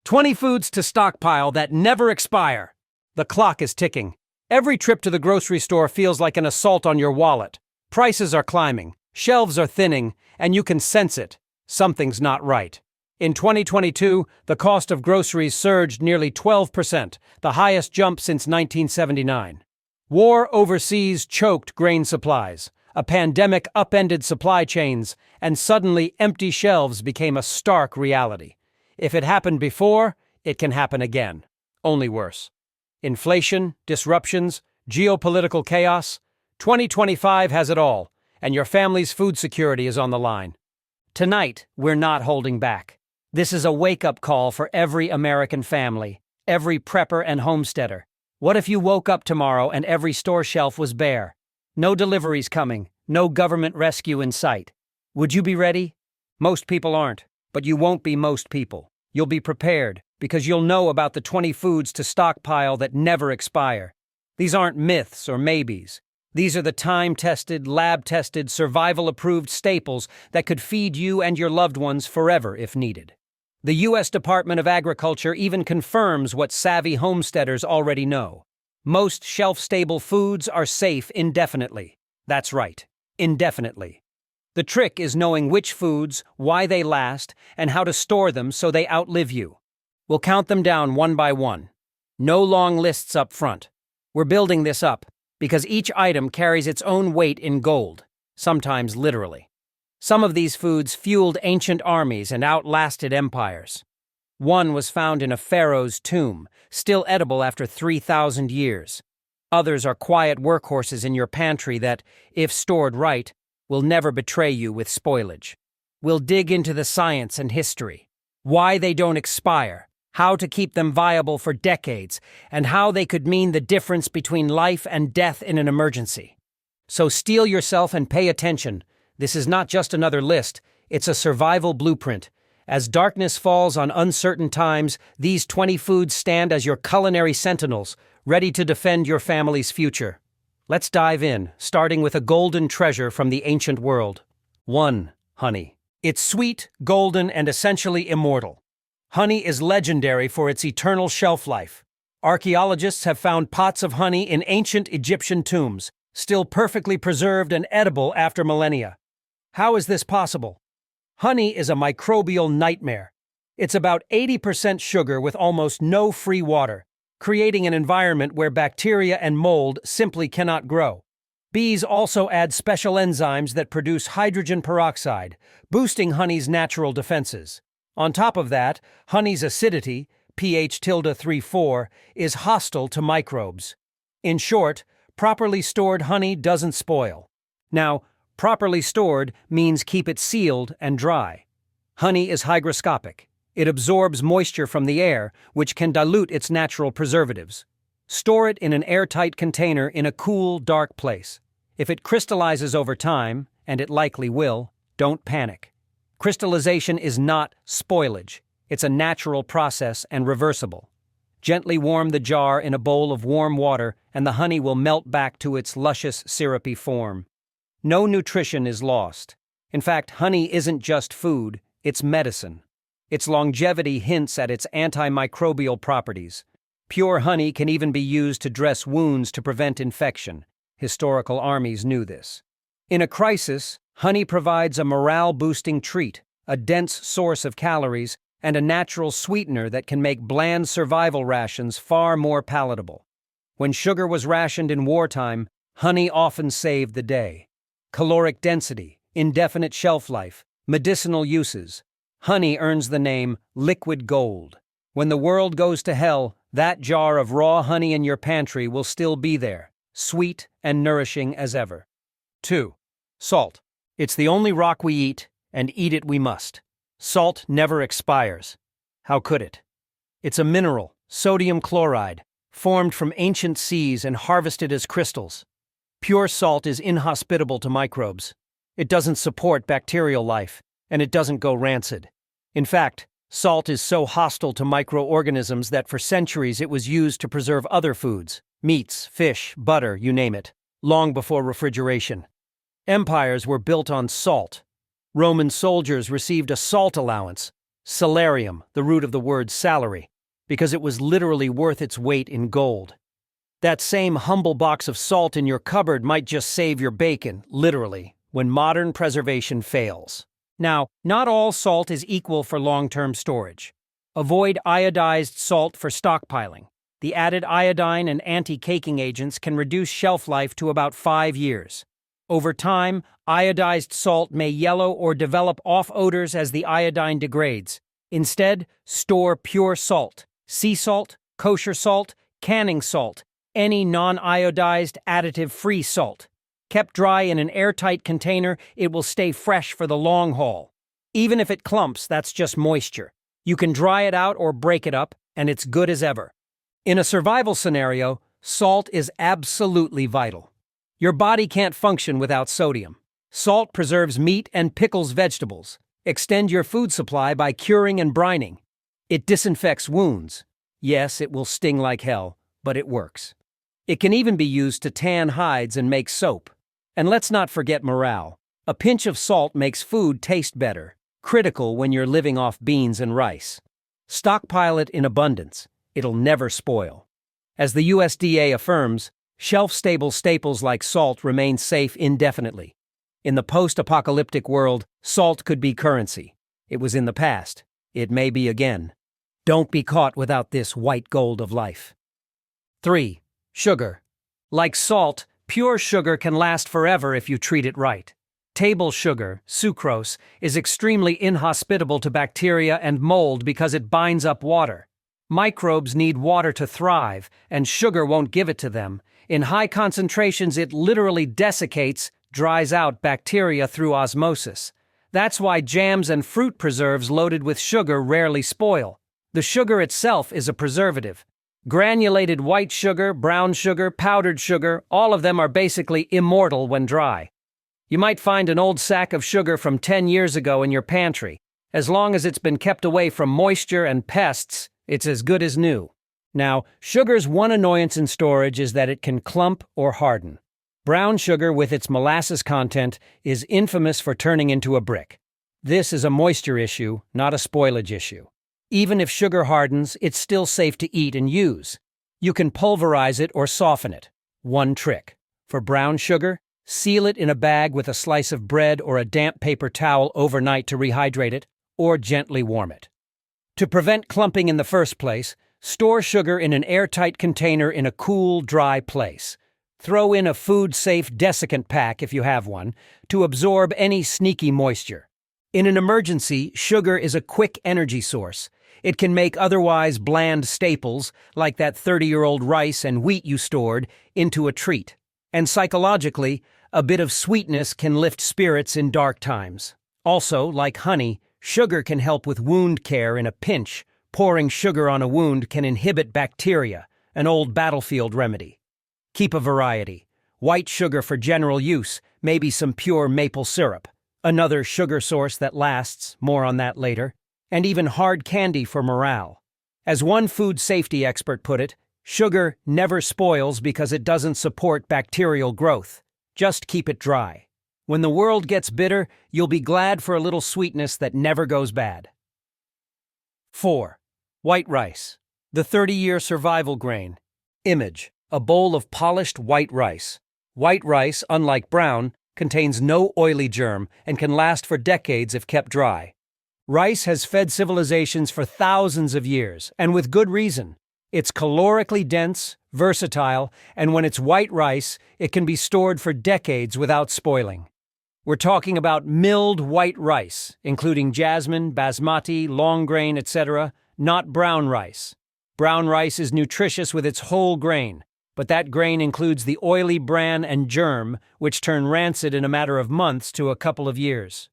20 foods to stockpile that never expire. The clock is ticking. Every trip to the grocery store feels like an assault on your wallet. Prices are climbing, shelves are thinning, and you can sense it. Something's not right. In 2022, the cost of groceries surged nearly 12%, the highest jump since 1979. War overseas choked grain supplies. A pandemic upended supply chains, and suddenly empty shelves became a stark reality. If it happened before, it can happen again. Only worse. Inflation, disruptions, geopolitical chaos. 2025 has it all, and your family's food security is on the line. Tonight, we're not holding back. This is a wake-up call for every American family, every prepper and homesteader. What if you woke up tomorrow and every store shelf was bare? No deliveries coming, no government rescue in sight. Would you be ready? Most people aren't, but you won't be most people. You'll be prepared, because you'll know about the 20 foods to stockpile that never expire. These aren't myths or maybes. These are the time-tested, lab-tested, survival-approved staples that could feed you and your loved ones forever if needed. The U.S. Department of Agriculture even confirms what savvy homesteaders already know. Most shelf-stable foods are safe indefinitely. That's right, indefinitely. The trick is knowing which foods, why they last, and how to store them so they outlive you. We'll count them down one by one. No long lists up front. We're building this up because each item carries its own weight in gold, sometimes literally. Some of these foods fueled ancient armies and outlasted empires. One was found in a pharaoh's tomb, still edible after 3,000 years. Others are quiet workhorses in your pantry that, if stored right, will never betray you with spoilage. We'll dig into the science and history, why they don't expire, how to keep them viable for decades, and how they could mean the difference between life and death in an emergency. So steel yourself and pay attention. This is not just another list, it's a survival blueprint. As darkness falls on uncertain times, these 20 foods stand as your culinary sentinels, ready to defend your family's future. Let's dive in, starting with a golden treasure from the ancient world. 1. Honey. It's sweet, golden, and essentially immortal. Honey is legendary for its eternal shelf life. Archaeologists have found pots of honey in ancient Egyptian tombs, still perfectly preserved and edible after millennia. How is this possible? Honey is a microbial nightmare. It's about 80% sugar with almost no free water, creating an environment where bacteria and mold simply cannot grow. Bees also add special enzymes that produce hydrogen peroxide, boosting honey's natural defenses. On top of that, honey's acidity, pH 3.4, is hostile to microbes. In short, properly stored honey doesn't spoil. Now, properly stored means keep it sealed and dry. Honey is hygroscopic. It absorbs moisture from the air, which can dilute its natural preservatives. Store it in an airtight container in a cool, dark place. If it crystallizes over time, and it likely will, don't panic. Crystallization is not spoilage. It's a natural process and reversible. Gently warm the jar in a bowl of warm water, and the honey will melt back to its luscious, syrupy form. No nutrition is lost. In fact, honey isn't just food, it's medicine. Its longevity hints at its antimicrobial properties. Pure honey can even be used to dress wounds to prevent infection. Historical armies knew this. In a crisis, honey provides a morale-boosting treat, a dense source of calories, and a natural sweetener that can make bland survival rations far more palatable. When sugar was rationed in wartime, honey often saved the day. Caloric density, indefinite shelf life, medicinal uses. Honey earns the name liquid gold. When the world goes to hell, that jar of raw honey in your pantry will still be there, sweet and nourishing as ever. 2. Salt. It's the only rock we eat, and eat it we must. Salt never expires. How could it? It's a mineral, sodium chloride, formed from ancient seas and harvested as crystals. Pure salt is inhospitable to microbes. It doesn't support bacterial life, and it doesn't go rancid. In fact, salt is so hostile to microorganisms that for centuries it was used to preserve other foods, meats, fish, butter, you name it, long before refrigeration. Empires were built on salt. Roman soldiers received a salt allowance. Salarium, the root of the word salary, because it was literally worth its weight in gold. That same humble box of salt in your cupboard might just save your bacon, literally, when modern preservation fails. Now, not all salt is equal for long-term storage. Avoid iodized salt for stockpiling. The added iodine and anti-caking agents can reduce shelf life to about 5 years. Over time, iodized salt may yellow or develop off odors as the iodine degrades. Instead, store pure salt, sea salt, kosher salt, canning salt, any non-iodized, additive-free salt. Kept dry in an airtight container, it will stay fresh for the long haul. Even if it clumps, that's just moisture. You can dry it out or break it up, and it's good as ever. In a survival scenario, salt is absolutely vital. Your body can't function without sodium. Salt preserves meat and pickles vegetables. Extend your food supply by curing and brining. It disinfects wounds. Yes, it will sting like hell, but it works. It can even be used to tan hides and make soap. And let's not forget morale. A pinch of salt makes food taste better, critical when you're living off beans and rice. Stockpile it in abundance. It'll never spoil. As the USDA affirms, shelf-stable staples like salt remain safe indefinitely. In the post-apocalyptic world, salt could be currency. It was in the past. It may be again. Don't be caught without this white gold of life. 3. Sugar. Like salt, pure sugar can last forever if you treat it right. Table sugar, sucrose, is extremely inhospitable to bacteria and mold because it binds up water. Microbes need water to thrive, and sugar won't give it to them. In high concentrations, it literally desiccates, dries out bacteria through osmosis. That's why jams and fruit preserves loaded with sugar rarely spoil. The sugar itself is a preservative. Granulated white sugar, brown sugar, powdered sugar, all of them are basically immortal when dry. You might find an old sack of sugar from 10 years ago in your pantry. As long as it's been kept away from moisture and pests, it's as good as new. Now, sugar's one annoyance in storage is that it can clump or harden. Brown sugar with its molasses content is infamous for turning into a brick. This is a moisture issue, not a spoilage issue. Even if sugar hardens, it's still safe to eat and use. You can pulverize it or soften it. One trick. For brown sugar, seal it in a bag with a slice of bread or a damp paper towel overnight to rehydrate it, or gently warm it. To prevent clumping in the first place, store sugar in an airtight container in a cool, dry place. Throw in a food-safe desiccant pack if you have one, to absorb any sneaky moisture. In an emergency, sugar is a quick energy source. It can make otherwise bland staples, like that 30-year-old rice and wheat you stored, into a treat. And psychologically, a bit of sweetness can lift spirits in dark times. Also, like honey, sugar can help with wound care in a pinch. Pouring sugar on a wound can inhibit bacteria, an old battlefield remedy. Keep a variety. White sugar for general use, maybe some pure maple syrup. Another sugar source that lasts, more on that later. And even hard candy for morale. As one food safety expert put it, sugar never spoils because it doesn't support bacterial growth. Just keep it dry. When the world gets bitter, you'll be glad for a little sweetness that never goes bad. 4. White rice. The 30-year survival grain. Image: a bowl of polished white rice. White rice, unlike brown, contains no oily germ and can last for decades if kept dry. Rice has fed civilizations for thousands of years, and with good reason. It's calorically dense, versatile, and when it's white rice, it can be stored for decades without spoiling. We're talking about milled white rice, including jasmine, basmati, long grain, etc., not brown rice. Brown rice is nutritious with its whole grain, but that grain includes the oily bran and germ, which turn rancid in a matter of months to a couple of years.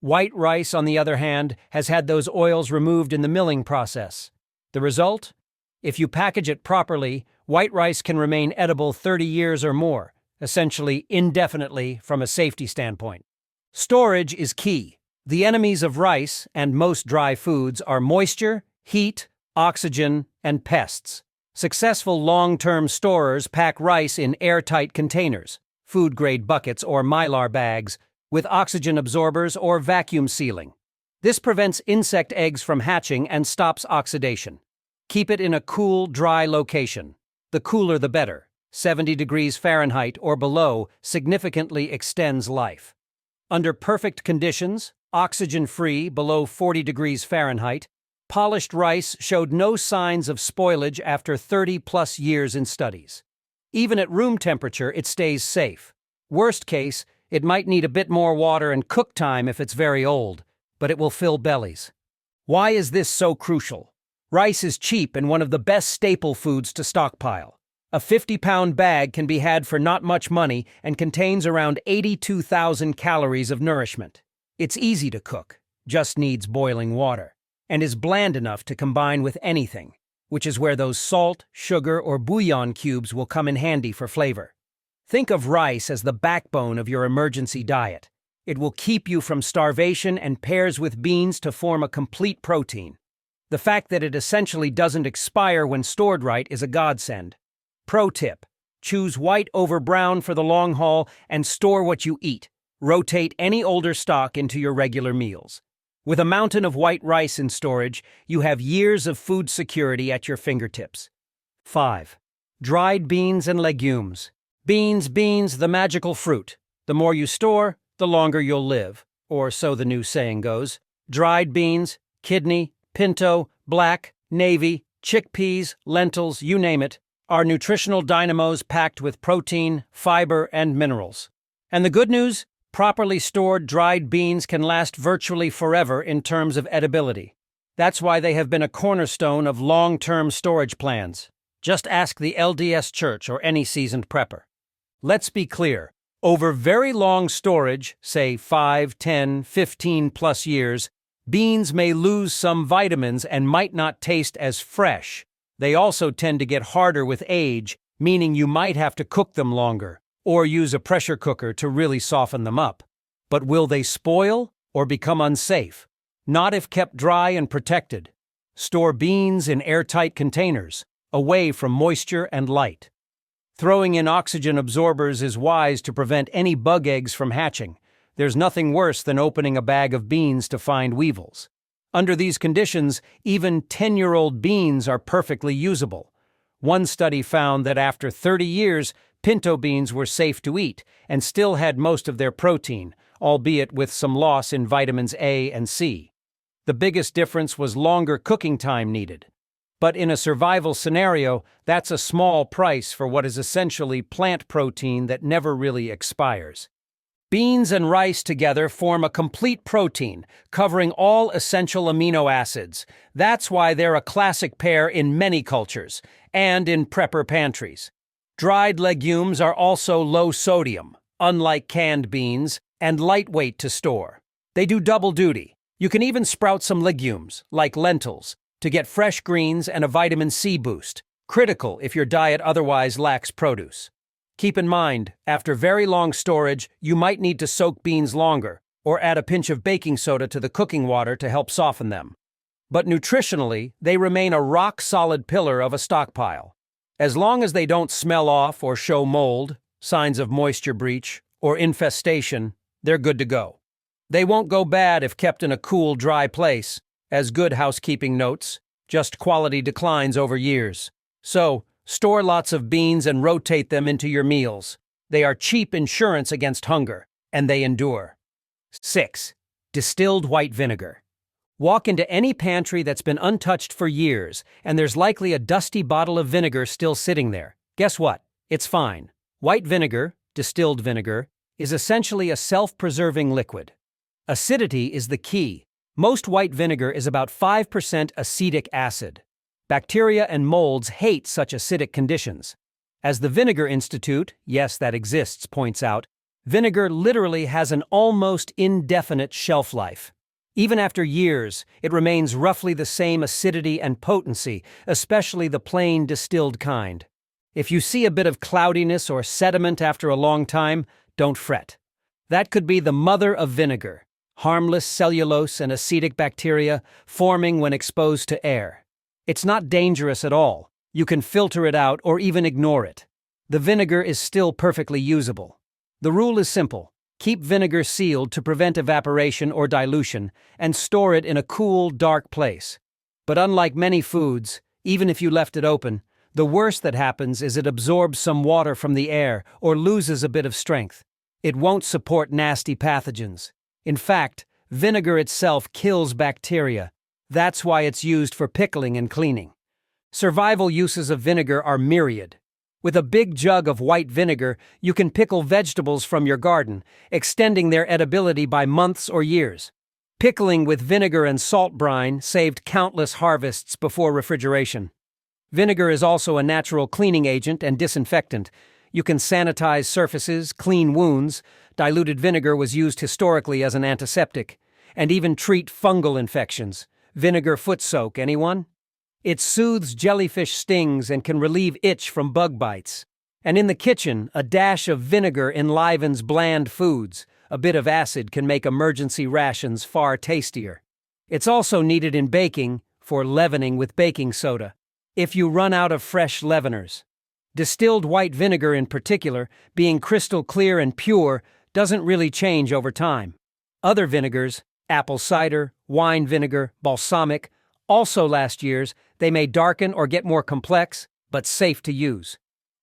White rice, on the other hand, has had those oils removed in the milling process. The result? If you package it properly, white rice can remain edible 30 years or more, essentially indefinitely from a safety standpoint. Storage is key. The enemies of rice and most dry foods are moisture, heat, oxygen, and pests. Successful long-term storers pack rice in airtight containers, food-grade buckets or mylar bags, with oxygen absorbers or vacuum sealing. This prevents insect eggs from hatching and stops oxidation. Keep it in a cool, dry location. The cooler the better. 70 degrees Fahrenheit or below significantly extends life. Under perfect conditions, oxygen-free below 40 degrees Fahrenheit, polished rice showed no signs of spoilage after 30-plus years in studies. Even at room temperature, it stays safe. Worst case, it might need a bit more water and cook time if it's very old, but it will fill bellies. Why is this so crucial? Rice is cheap and one of the best staple foods to stockpile. A 50-pound bag can be had for not much money and contains around 82,000 calories of nourishment. It's easy to cook, just needs boiling water, and is bland enough to combine with anything, which is where those salt, sugar, or bouillon cubes will come in handy for flavor. Think of rice as the backbone of your emergency diet. It will keep you from starvation and pairs with beans to form a complete protein. The fact that it essentially doesn't expire when stored right is a godsend. Pro tip: choose white over brown for the long haul and store what you eat. Rotate any older stock into your regular meals. With a mountain of white rice in storage, you have years of food security at your fingertips. 5. Dried beans and legumes. Beans, the magical fruit. The more you store, the longer you'll live, or so the new saying goes. Dried beans, kidney, pinto, black, navy, chickpeas, lentils, you name it, are nutritional dynamos packed with protein, fiber, and minerals. And the good news? Properly stored dried beans can last virtually forever in terms of edibility. That's why they have been a cornerstone of long-term storage plans. Just ask the LDS Church or any seasoned prepper. Let's be clear. Over very long storage, say 5, 10, 15+ years, beans may lose some vitamins and might not taste as fresh. They also tend to get harder with age, meaning you might have to cook them longer, or use a pressure cooker to really soften them up. But will they spoil or become unsafe? Not if kept dry and protected. Store beans in airtight containers, away from moisture and light. Throwing in oxygen absorbers is wise to prevent any bug eggs from hatching. There's nothing worse than opening a bag of beans to find weevils. Under these conditions, even 10-year-old beans are perfectly usable. One study found that after 30 years, pinto beans were safe to eat and still had most of their protein, albeit with some loss in vitamins A and C. The biggest difference was longer cooking time needed. But in a survival scenario, that's a small price for what is essentially plant protein that never really expires. Beans and rice together form a complete protein, covering all essential amino acids. That's why they're a classic pair in many cultures, and in prepper pantries. Dried legumes are also low sodium, unlike canned beans, and lightweight to store. They do double duty. You can even sprout some legumes, like lentils, to get fresh greens and a vitamin C boost, critical if your diet otherwise lacks produce. Keep in mind, after very long storage, you might need to soak beans longer, or add a pinch of baking soda to the cooking water to help soften them. But nutritionally, they remain a rock-solid pillar of a stockpile. As long as they don't smell off or show mold, signs of moisture breach, or infestation, they're good to go. They won't go bad if kept in a cool, dry place. As Good Housekeeping notes, just quality declines over years. So, store lots of beans and rotate them into your meals. They are cheap insurance against hunger, and they endure. 6. Distilled white vinegar. Walk into any pantry that's been untouched for years, and there's likely a dusty bottle of vinegar still sitting there. Guess what? It's fine. White vinegar, distilled vinegar, is essentially a self-preserving liquid. Acidity is the key. Most white vinegar is about 5% acetic acid. Bacteria and molds hate such acidic conditions. As the Vinegar Institute, yes, that exists, points out, vinegar literally has an almost indefinite shelf life. Even after years, it remains roughly the same acidity and potency, especially the plain distilled kind. If you see a bit of cloudiness or sediment after a long time, don't fret. That could be the mother of vinegar, harmless cellulose and acetic bacteria forming when exposed to air. It's not dangerous at all. You can filter it out or even ignore it. The vinegar is still perfectly usable. The rule is simple. Keep vinegar sealed to prevent evaporation or dilution, and store it in a cool, dark place. But unlike many foods, even if you left it open, the worst that happens is it absorbs some water from the air or loses a bit of strength. It won't support nasty pathogens. In fact, vinegar itself kills bacteria. That's why it's used for pickling and cleaning. Survival uses of vinegar are myriad. With a big jug of white vinegar, you can pickle vegetables from your garden, extending their edibility by months or years. Pickling with vinegar and salt brine saved countless harvests before refrigeration. Vinegar is also a natural cleaning agent and disinfectant. You can sanitize surfaces, clean wounds. Diluted vinegar was used historically as an antiseptic, and even treat fungal infections. Vinegar foot soak, anyone? It soothes jellyfish stings and can relieve itch from bug bites. And in the kitchen, a dash of vinegar enlivens bland foods. A bit of acid can make emergency rations far tastier. It's also needed in baking, for leavening with baking soda, if you run out of fresh leaveners. Distilled white vinegar in particular, being crystal clear and pure, doesn't really change over time. Other vinegars, apple cider, wine vinegar, balsamic, also last year's. They may darken or get more complex, but safe to use.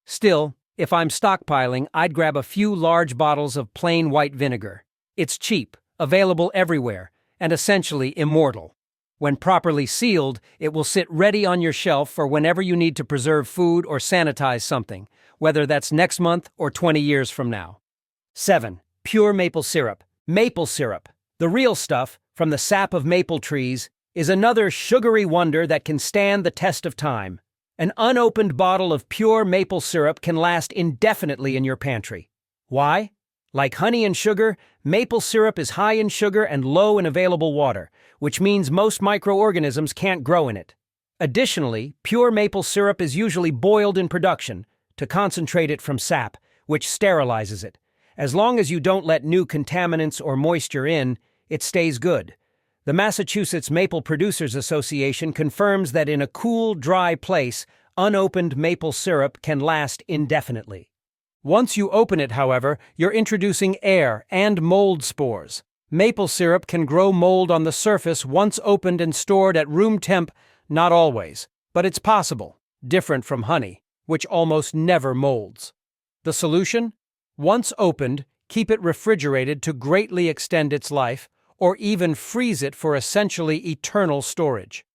Still, if I'm stockpiling, I'd grab a few large bottles of plain white vinegar. It's cheap, available everywhere, and essentially immortal. When properly sealed, it will sit ready on your shelf for whenever you need to preserve food or sanitize something, whether that's next month or 20 years from now. 7. Pure maple syrup. Maple syrup, the real stuff from the sap of maple trees, is another sugary wonder that can stand the test of time. An unopened bottle of pure maple syrup can last indefinitely in your pantry. Why? Like honey and sugar, maple syrup is high in sugar and low in available water, which means most microorganisms can't grow in it. Additionally, pure maple syrup is usually boiled in production to concentrate it from sap, which sterilizes it. As long as you don't let new contaminants or moisture in, it stays good. The Massachusetts Maple Producers Association confirms that in a cool, dry place, unopened maple syrup can last indefinitely. Once you open it, however, you're introducing air and mold spores. Maple syrup can grow mold on the surface once opened and stored at room temp, not always, but it's possible, different from honey, which almost never molds. The solution? Once opened, keep it refrigerated to greatly extend its life, or even freeze it for essentially eternal storage.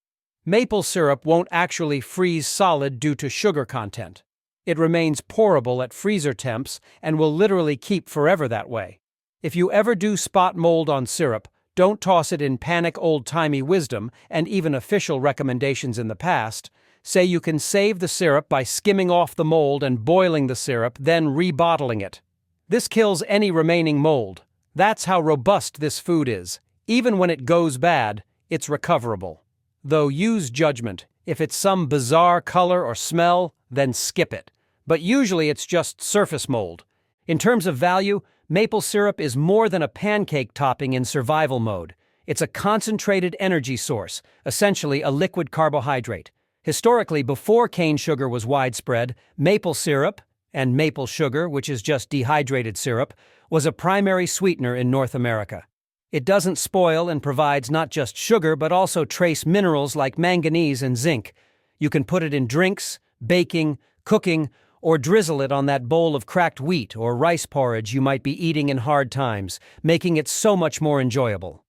Maple syrup won't actually freeze solid due to sugar content. It remains pourable at freezer temps and will literally keep forever that way. If you ever do spot mold on syrup, don't toss it in panic. Old-timey wisdom, and even official recommendations in the past, say you can save the syrup by skimming off the mold and boiling the syrup, then rebottling it. This kills any remaining mold. That's how robust this food is. Even when it goes bad, it's recoverable. Though use judgment. If it's some bizarre color or smell, then skip it. But usually it's just surface mold. In terms of value, maple syrup is more than a pancake topping in survival mode. It's a concentrated energy source, essentially a liquid carbohydrate. Historically, before cane sugar was widespread, maple syrup, and maple sugar, which is just dehydrated syrup, was a primary sweetener in North America. It doesn't spoil and provides not just sugar but also trace minerals like manganese and zinc. You can put it in drinks, baking, cooking, or drizzle it on that bowl of cracked wheat or rice porridge you might be eating in hard times, making it so much more enjoyable.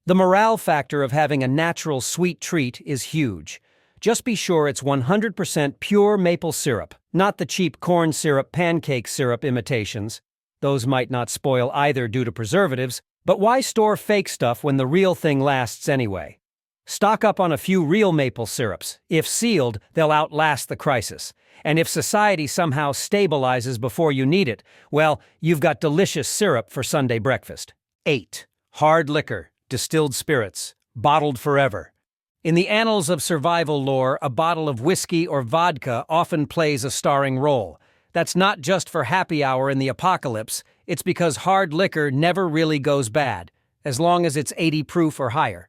The morale factor of having a natural sweet treat is huge. Just be sure it's 100% pure maple syrup, not the cheap corn syrup pancake syrup imitations. Those might not spoil either due to preservatives, but why store fake stuff when the real thing lasts anyway? Stock up on a few real maple syrups. If sealed, they'll outlast the crisis. And if society somehow stabilizes before you need it, well, you've got delicious syrup for Sunday breakfast. 8. Hard liquor, distilled spirits, bottled forever. In the annals of survival lore, a bottle of whiskey or vodka often plays a starring role. That's not just for happy hour in the apocalypse, it's because hard liquor never really goes bad, as long as it's 80 proof or higher.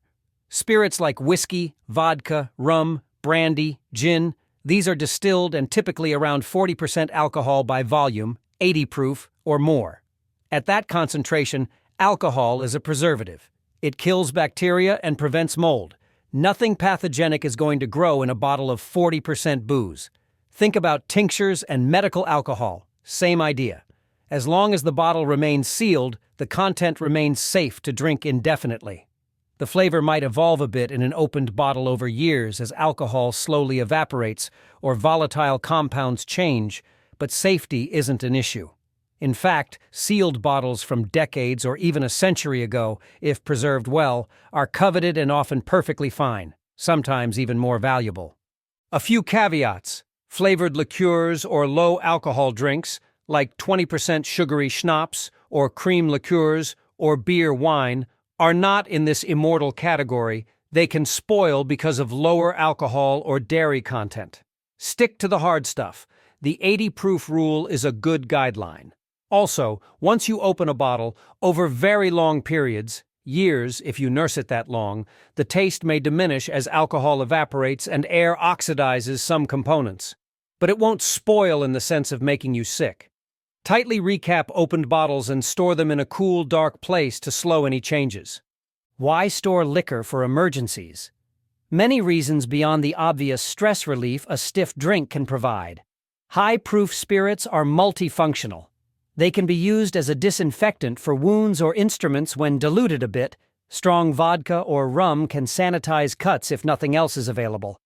Spirits like whiskey, vodka, rum, brandy, gin, these are distilled and typically around 40% alcohol by volume, 80 proof or more. At that concentration, alcohol is a preservative. It kills bacteria and prevents mold. Nothing pathogenic is going to grow in a bottle of 40% booze. Think about tinctures and medical alcohol. Same idea. As long as the bottle remains sealed, the content remains safe to drink indefinitely. The flavor might evolve a bit in an opened bottle over years as alcohol slowly evaporates or volatile compounds change, but safety isn't an issue. In fact, sealed bottles from decades or even a century ago, if preserved well, are coveted and often perfectly fine, sometimes even more valuable. A few caveats: flavored liqueurs or low-alcohol drinks, like 20% sugary schnapps or cream liqueurs or beer wine, are not in this immortal category. They can spoil because of lower alcohol or dairy content. Stick to the hard stuff. The 80-proof rule is a good guideline. Also, once you open a bottle, over very long periods, years if you nurse it that long, the taste may diminish as alcohol evaporates and air oxidizes some components. But it won't spoil in the sense of making you sick. Tightly recap opened bottles and store them in a cool, dark place to slow any changes. Why store liquor for emergencies? Many reasons beyond the obvious stress relief a stiff drink can provide. High-proof spirits are multifunctional. They can be used as a disinfectant for wounds or instruments when diluted a bit. Strong vodka or rum can sanitize cuts if nothing else is available.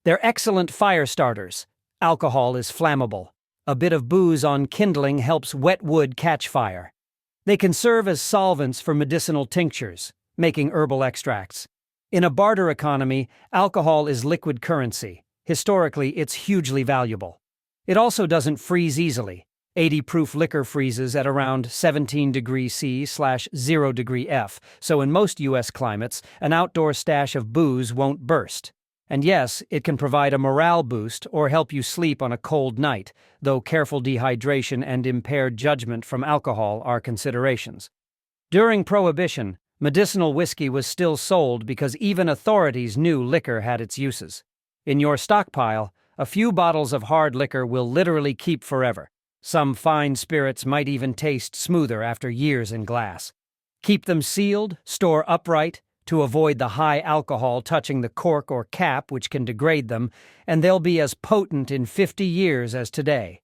They're excellent fire starters. Alcohol is flammable. A bit of booze on kindling helps wet wood catch fire. They can serve as solvents for medicinal tinctures, making herbal extracts. In a barter economy, alcohol is liquid currency. Historically, it's hugely valuable. It also doesn't freeze easily. 80-proof liquor freezes at around 17 degrees C/0 degree F, so in most U.S. climates, an outdoor stash of booze won't burst. And yes, it can provide a morale boost or help you sleep on a cold night, though careful dehydration and impaired judgment from alcohol are considerations. During Prohibition, medicinal whiskey was still sold because even authorities knew liquor had its uses. In your stockpile, a few bottles of hard liquor will literally keep forever. Some fine spirits might even taste smoother after years in glass. Keep them sealed, store upright, to avoid the high alcohol touching the cork or cap, which can degrade them, and they'll be as potent in 50 years as today.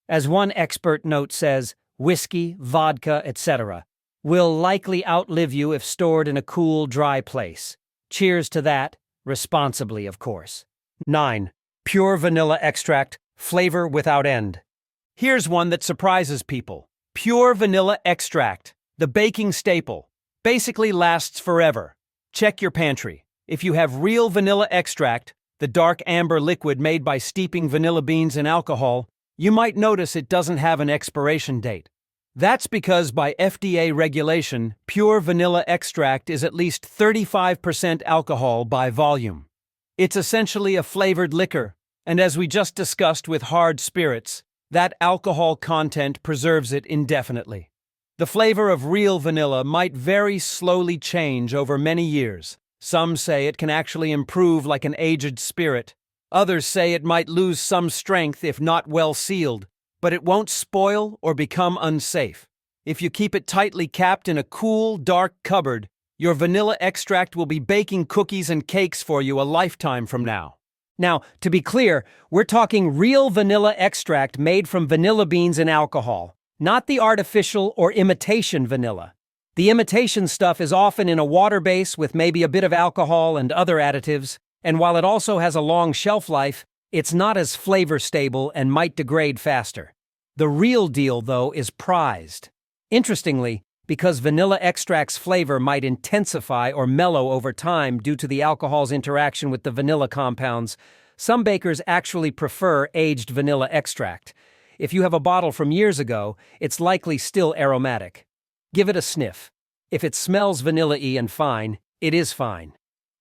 As one expert note says, whiskey, vodka, etc. will likely outlive you if stored in a cool, dry place. Cheers to that, responsibly, of course. 9. Pure vanilla extract, flavor without end. Here's one that surprises people. Pure vanilla extract, the baking staple, basically lasts forever. Check your pantry. If you have real vanilla extract, the dark amber liquid made by steeping vanilla beans in alcohol, you might notice it doesn't have an expiration date. That's because by FDA regulation, pure vanilla extract is at least 35% alcohol by volume. It's essentially a flavored liquor, and as we just discussed with hard spirits, that alcohol content preserves it indefinitely. The flavor of real vanilla might very slowly change over many years. Some say it can actually improve like an aged spirit. Others say it might lose some strength if not well sealed, but it won't spoil or become unsafe. If you keep it tightly capped in a cool, dark cupboard, your vanilla extract will be baking cookies and cakes for you a lifetime from now. Now, to be clear, we're talking real vanilla extract made from vanilla beans and alcohol, not the artificial or imitation vanilla. The imitation stuff is often in a water base with maybe a bit of alcohol and other additives, and while it also has a long shelf life, it's not as flavor stable and might degrade faster. The real deal, though, is prized. Interestingly, because vanilla extract's flavor might intensify or mellow over time due to the alcohol's interaction with the vanilla compounds, some bakers actually prefer aged vanilla extract. If you have a bottle from years ago, it's likely still aromatic. Give it a sniff. If it smells vanilla-y and fine, it is fine.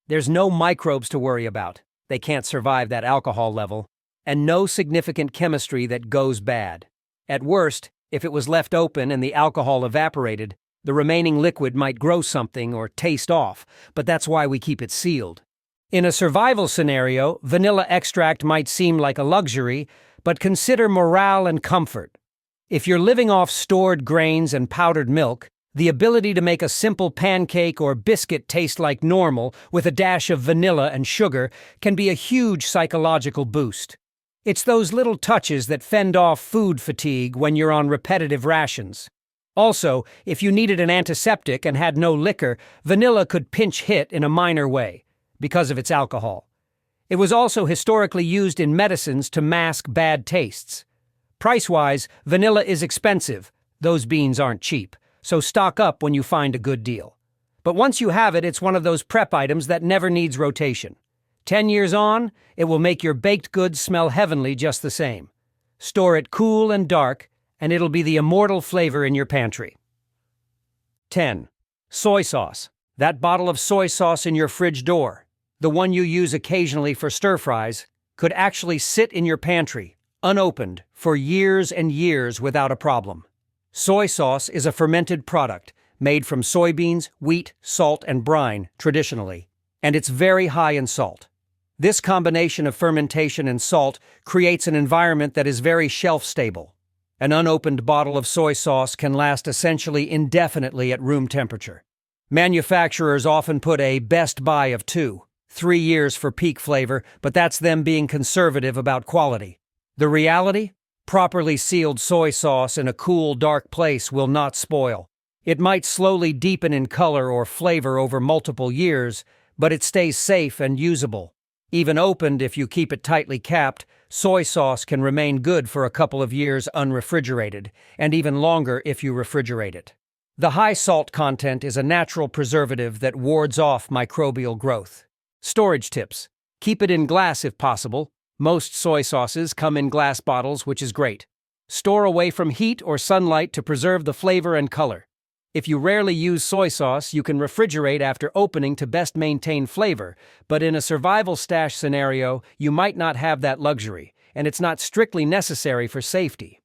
There's no microbes to worry about. They can't survive that alcohol level. And no significant chemistry that goes bad. At worst, if it was left open and the alcohol evaporated, the remaining liquid might grow something or taste off, but that's why we keep it sealed. In a survival scenario, vanilla extract might seem like a luxury, but consider morale and comfort. If you're living off stored grains and powdered milk, the ability to make a simple pancake or biscuit taste like normal with a dash of vanilla and sugar can be a huge psychological boost. It's those little touches that fend off food fatigue when you're on repetitive rations. Also, if you needed an antiseptic and had no liquor, vanilla could pinch hit in a minor way, because of its alcohol. It was also historically used in medicines to mask bad tastes. Price-wise, vanilla is expensive. Those beans aren't cheap, so stock up when you find a good deal. But once you have it, it's one of those prep items that never needs rotation. 10 years on, it will make your baked goods smell heavenly just the same. Store it cool and dark, and it'll be the immortal flavor in your pantry. 10. Soy sauce. That bottle of soy sauce in your fridge door, the one you use occasionally for stir-fries, could actually sit in your pantry, unopened, for years and years without a problem. Soy sauce is a fermented product made from soybeans, wheat, salt, and brine, traditionally, and it's very high in salt. This combination of fermentation and salt creates an environment that is very shelf-stable. An unopened bottle of soy sauce can last essentially indefinitely at room temperature. Manufacturers often put a best buy of 2-3 years for peak flavor, but that's them being conservative about quality. The reality? Properly sealed soy sauce in a cool, dark place will not spoil. It might slowly deepen in color or flavor over multiple years, but it stays safe and usable. Even opened, if you keep it tightly capped, soy sauce can remain good for a couple of years unrefrigerated, and even longer if you refrigerate it. The high salt content is a natural preservative that wards off microbial growth. Storage tips. Keep it in glass if possible. Most soy sauces come in glass bottles, which is great. Store away from heat or sunlight to preserve the flavor and color. If you rarely use soy sauce, you can refrigerate after opening to best maintain flavor, but in a survival stash scenario, you might not have that luxury, and it's not strictly necessary for safety.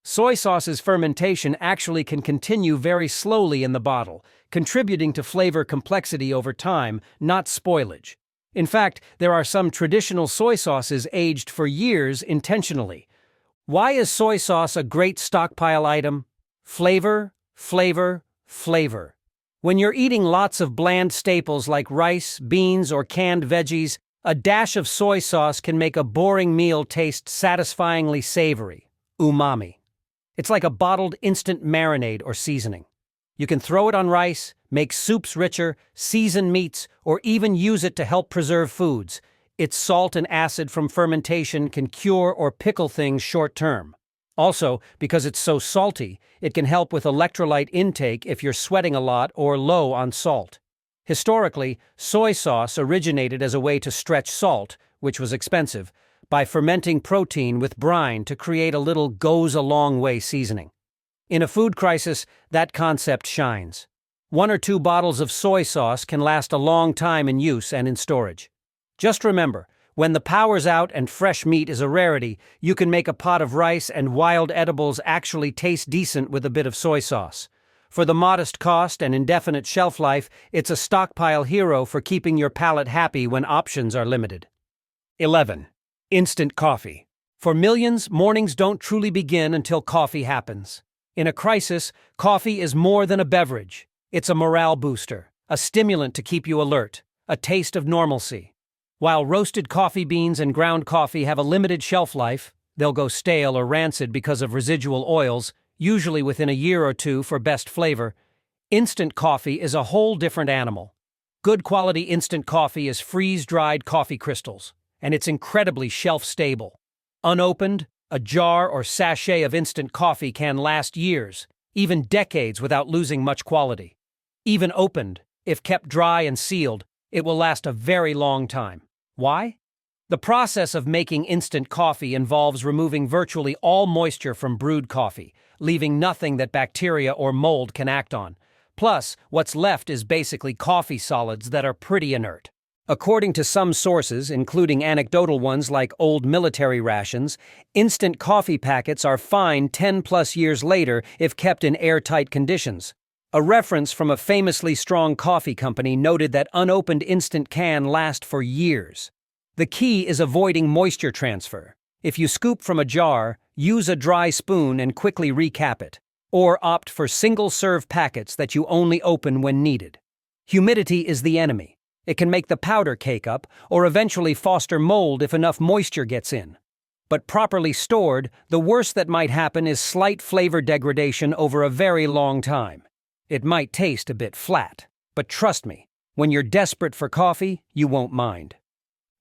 Soy sauce's fermentation actually can continue very slowly in the bottle, contributing to flavor complexity over time, not spoilage. In fact, there are some traditional soy sauces aged for years intentionally. Why is soy sauce a great stockpile item? Flavor, flavor, flavor. When you're eating lots of bland staples like rice, beans, or canned veggies, a dash of soy sauce can make a boring meal taste satisfyingly savory. Umami. It's like a bottled instant marinade or seasoning. You can throw it on rice, make soups richer, season meats, or even use it to help preserve foods. Its salt and acid from fermentation can cure or pickle things short-term. Also, because it's so salty, it can help with electrolyte intake if you're sweating a lot or low on salt. Historically, soy sauce originated as a way to stretch salt, which was expensive, by fermenting protein with brine to create a little goes-a-long-way seasoning. In a food crisis, that concept shines. 1 or 2 bottles of soy sauce can last a long time in use and in storage. Just remember, when the power's out and fresh meat is a rarity, you can make a pot of rice and wild edibles actually taste decent with a bit of soy sauce. For the modest cost and indefinite shelf life, it's a stockpile hero for keeping your palate happy when options are limited. 11. Instant coffee. For millions, mornings don't truly begin until coffee happens. In a crisis, coffee is more than a beverage. It's a morale booster, a stimulant to keep you alert, a taste of normalcy. While roasted coffee beans and ground coffee have a limited shelf life, they'll go stale or rancid because of residual oils, usually within a year or two for best flavor. Instant coffee is a whole different animal. Good quality instant coffee is freeze-dried coffee crystals, and it's incredibly shelf-stable. Unopened, a jar or sachet of instant coffee can last years, even decades without losing much quality. Even opened, if kept dry and sealed, it will last a very long time. Why? The process of making instant coffee involves removing virtually all moisture from brewed coffee, leaving nothing that bacteria or mold can act on. Plus, what's left is basically coffee solids that are pretty inert. According to some sources, including anecdotal ones like old military rations, instant coffee packets are fine 10+ years later if kept in airtight conditions. A reference from a famously strong coffee company noted that unopened instant can last for years. The key is avoiding moisture transfer. If you scoop from a jar, use a dry spoon and quickly recap it, or opt for single-serve packets that you only open when needed. Humidity is the enemy. It can make the powder cake up or eventually foster mold if enough moisture gets in. But properly stored, the worst that might happen is slight flavor degradation over a very long time. It might taste a bit flat, but trust me, when you're desperate for coffee, you won't mind.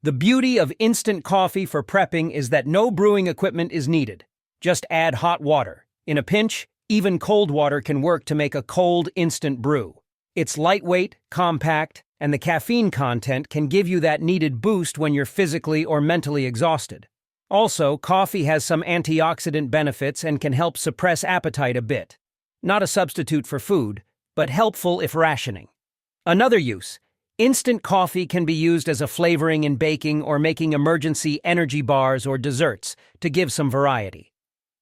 The beauty of instant coffee for prepping is that no brewing equipment is needed. Just add hot water. In a pinch, even cold water can work to make a cold instant brew. It's lightweight, compact, and the caffeine content can give you that needed boost when you're physically or mentally exhausted. Also, coffee has some antioxidant benefits and can help suppress appetite a bit. Not a substitute for food, but helpful if rationing. Another use: instant coffee can be used as a flavoring in baking or making emergency energy bars or desserts to give some variety.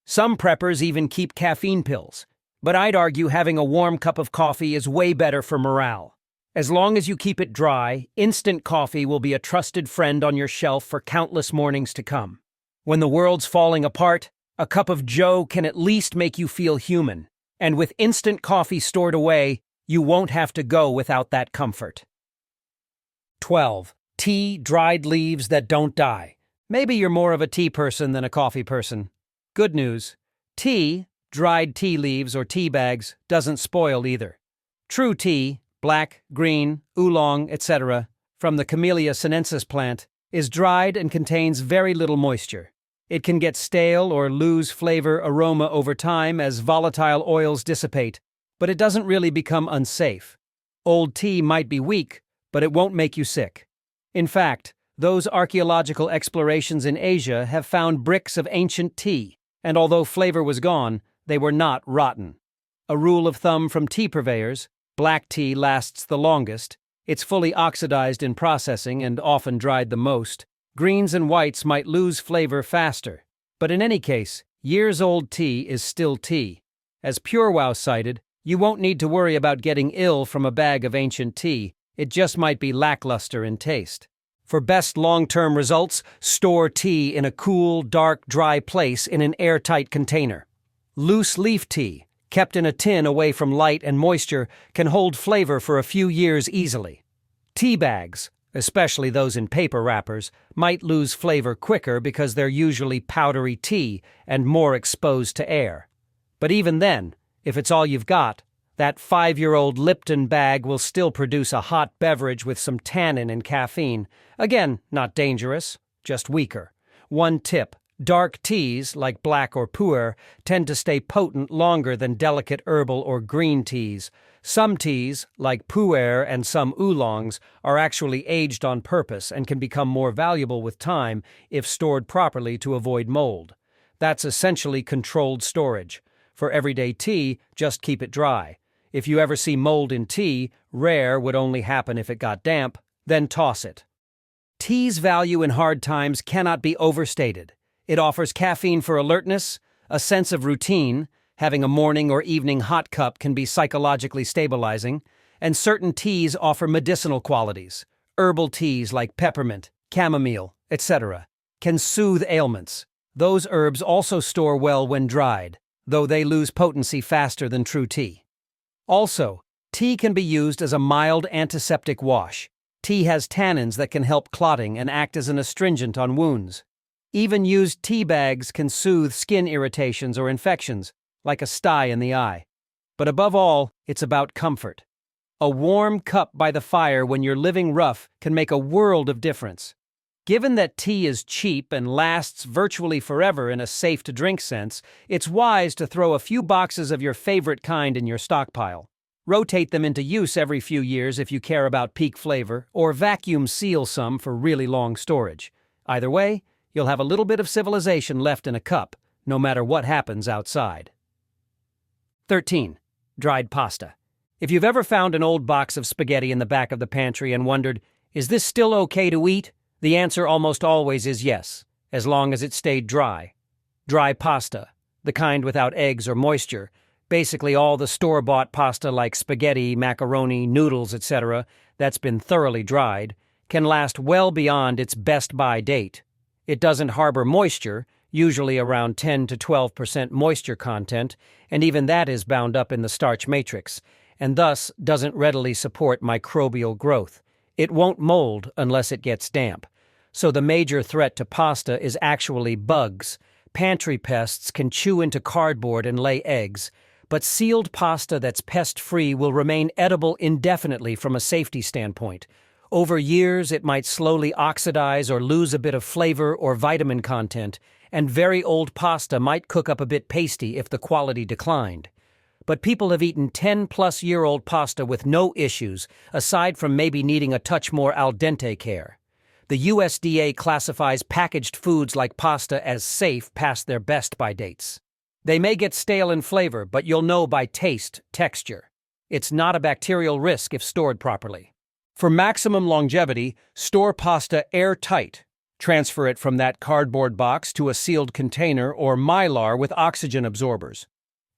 Some preppers even keep caffeine pills, but I'd argue having a warm cup of coffee is way better for morale. As long as you keep it dry, instant coffee will be a trusted friend on your shelf for countless mornings to come. When the world's falling apart, a cup of Joe can at least make you feel human. And with instant coffee stored away, you won't have to go without that comfort. 12. Tea, dried leaves that don't die. Maybe you're more of a tea person than a coffee person. Good news: tea, dried tea leaves or tea bags, doesn't spoil either. True tea, black, green, oolong, etc., from the Camellia sinensis plant, is dried and contains very little moisture. It can get stale or lose flavor aroma over time as volatile oils dissipate, but it doesn't really become unsafe. Old tea might be weak, but it won't make you sick. In fact, those archaeological explorations in Asia have found bricks of ancient tea, and although flavor was gone, they were not rotten. A rule of thumb from tea purveyors: black tea lasts the longest, it's fully oxidized in processing and often dried the most. Greens and whites might lose flavor faster, but in any case, years-old tea is still tea. As PureWow cited, you won't need to worry about getting ill from a bag of ancient tea, it just might be lackluster in taste. For best long-term results, store tea in a cool, dark, dry place in an airtight container. Loose leaf tea, kept in a tin away from light and moisture, can hold flavor for a few years easily. Tea bags, especially those in paper wrappers, might lose flavor quicker because they're usually powdery tea and more exposed to air. But even then, if it's all you've got, that 5-year-old Lipton bag will still produce a hot beverage with some tannin and caffeine. Again, not dangerous, just weaker. One tip: dark teas, like black or pu'er, tend to stay potent longer than delicate herbal or green teas. Some teas, like pu'er and some oolongs, are actually aged on purpose and can become more valuable with time if stored properly to avoid mold. That's essentially controlled storage. For everyday tea, just keep it dry. If you ever see mold in tea, rare, would only happen if it got damp, then toss it. Tea's value in hard times cannot be overstated. It offers caffeine for alertness, a sense of routine. Having a morning or evening hot cup can be psychologically stabilizing, and certain teas offer medicinal qualities. Herbal teas like peppermint, chamomile, etc., can soothe ailments. Those herbs also store well when dried, though they lose potency faster than true tea. Also, tea can be used as a mild antiseptic wash. Tea has tannins that can help clotting and act as an astringent on wounds. Even used tea bags can soothe skin irritations or infections, like a sty in the eye. But above all, it's about comfort. A warm cup by the fire when you're living rough can make a world of difference. Given that tea is cheap and lasts virtually forever in a safe-to-drink sense, it's wise to throw a few boxes of your favorite kind in your stockpile. Rotate them into use every few years if you care about peak flavor, or vacuum seal some for really long storage. Either way, you'll have a little bit of civilization left in a cup, no matter what happens outside. 13. Dried pasta. If you've ever found an old box of spaghetti in the back of the pantry and wondered, is this still okay to eat? The answer almost always is yes, as long as it stayed dry. Dry pasta, the kind without eggs or moisture, basically all the store-bought pasta like spaghetti, macaroni, noodles, etc., that's been thoroughly dried, can last well beyond its best-by date. It doesn't harbor moisture, usually around 10 to 12% moisture content, and even that is bound up in the starch matrix, and thus doesn't readily support microbial growth. It won't mold unless it gets damp. So the major threat to pasta is actually bugs. Pantry pests can chew into cardboard and lay eggs, but sealed pasta that's pest-free will remain edible indefinitely from a safety standpoint. Over years, it might slowly oxidize or lose a bit of flavor or vitamin content, and very old pasta might cook up a bit pasty if the quality declined. But people have eaten 10-plus-year-old pasta with no issues, aside from maybe needing a touch more al dente care. The USDA classifies packaged foods like pasta as safe past their best-by dates. They may get stale in flavor, but you'll know by taste, texture. It's not a bacterial risk if stored properly. For maximum longevity, store pasta airtight. Transfer it from that cardboard box to a sealed container or mylar with oxygen absorbers.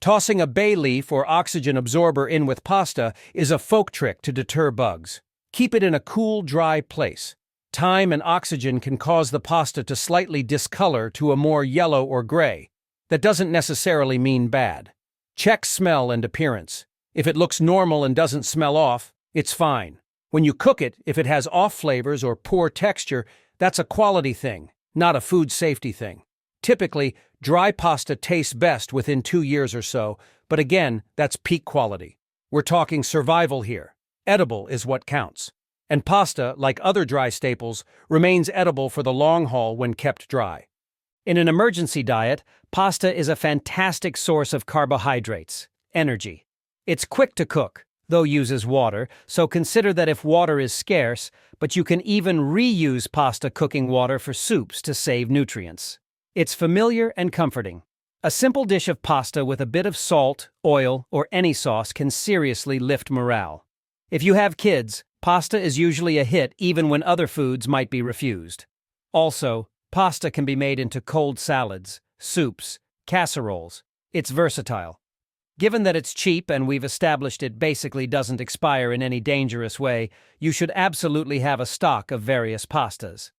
Tossing a bay leaf or oxygen absorber in with pasta is a folk trick to deter bugs. Keep it in a cool, dry place. Time and oxygen can cause the pasta to slightly discolor to a more yellow or gray. That doesn't necessarily mean bad. Check smell and appearance. If it looks normal and doesn't smell off, it's fine. When you cook it, if it has off flavors or poor texture, that's a quality thing, not a food safety thing. Typically, dry pasta tastes best within 2 years or so, but again, that's peak quality. We're talking survival here. Edible is what counts. And pasta, like other dry staples, remains edible for the long haul when kept dry. In an emergency diet, pasta is a fantastic source of carbohydrates, energy. It's quick to cook, though uses water, so consider that if water is scarce, but you can even reuse pasta cooking water for soups to save nutrients. It's familiar and comforting. A simple dish of pasta with a bit of salt, oil, or any sauce can seriously lift morale. If you have kids, pasta is usually a hit even when other foods might be refused. Also, pasta can be made into cold salads, soups, casseroles. It's versatile. Given that it's cheap and we've established it basically doesn't expire in any dangerous way, you should absolutely have a stock of various pastas.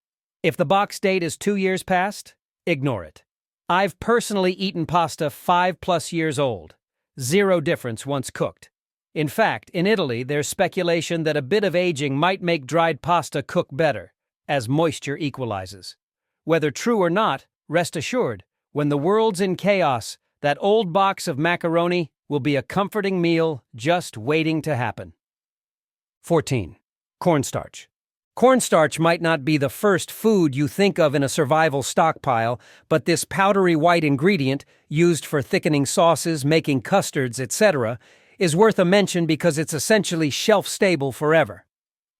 If the box date is 2 years past, ignore it. I've personally eaten pasta 5+ years old. Zero difference once cooked. In fact, in Italy, there's speculation that a bit of aging might make dried pasta cook better, as moisture equalizes. Whether true or not, rest assured, when the world's in chaos, that old box of macaroni will be a comforting meal just waiting to happen. 14. Cornstarch. Cornstarch might not be the first food you think of in a survival stockpile, but this powdery white ingredient, used for thickening sauces, making custards, etc., is worth a mention because it's essentially shelf-stable forever.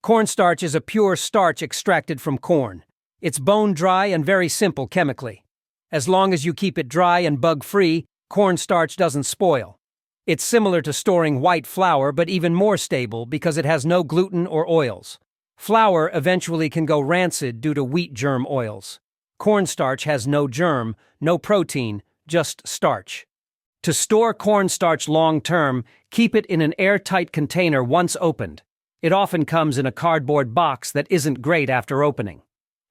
Cornstarch is a pure starch extracted from corn. It's bone-dry and very simple chemically. As long as you keep it dry and bug-free, cornstarch doesn't spoil. It's similar to storing white flour, but even more stable because it has no gluten or oils. Flour eventually can go rancid due to wheat germ oils. Cornstarch has no germ, no protein, just starch. To store cornstarch long-term, keep it in an airtight container once opened. It often comes in a cardboard box that isn't great after opening.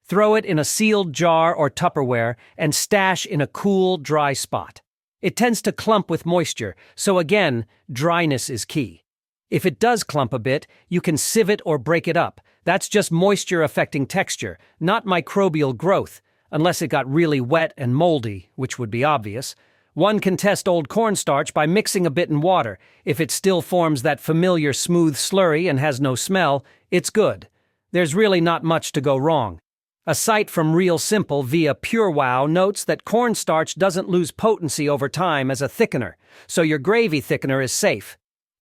Throw it in a sealed jar or Tupperware and stash in a cool, dry spot. It tends to clump with moisture, so again, dryness is key. If it does clump a bit, you can sieve it or break it up. That's just moisture affecting texture, not microbial growth, unless it got really wet and moldy, which would be obvious. One can test old cornstarch by mixing a bit in water. If it still forms that familiar smooth slurry and has no smell, it's good. There's really not much to go wrong. A site from Real Simple via PureWow notes that cornstarch doesn't lose potency over time as a thickener, so your gravy thickener is safe.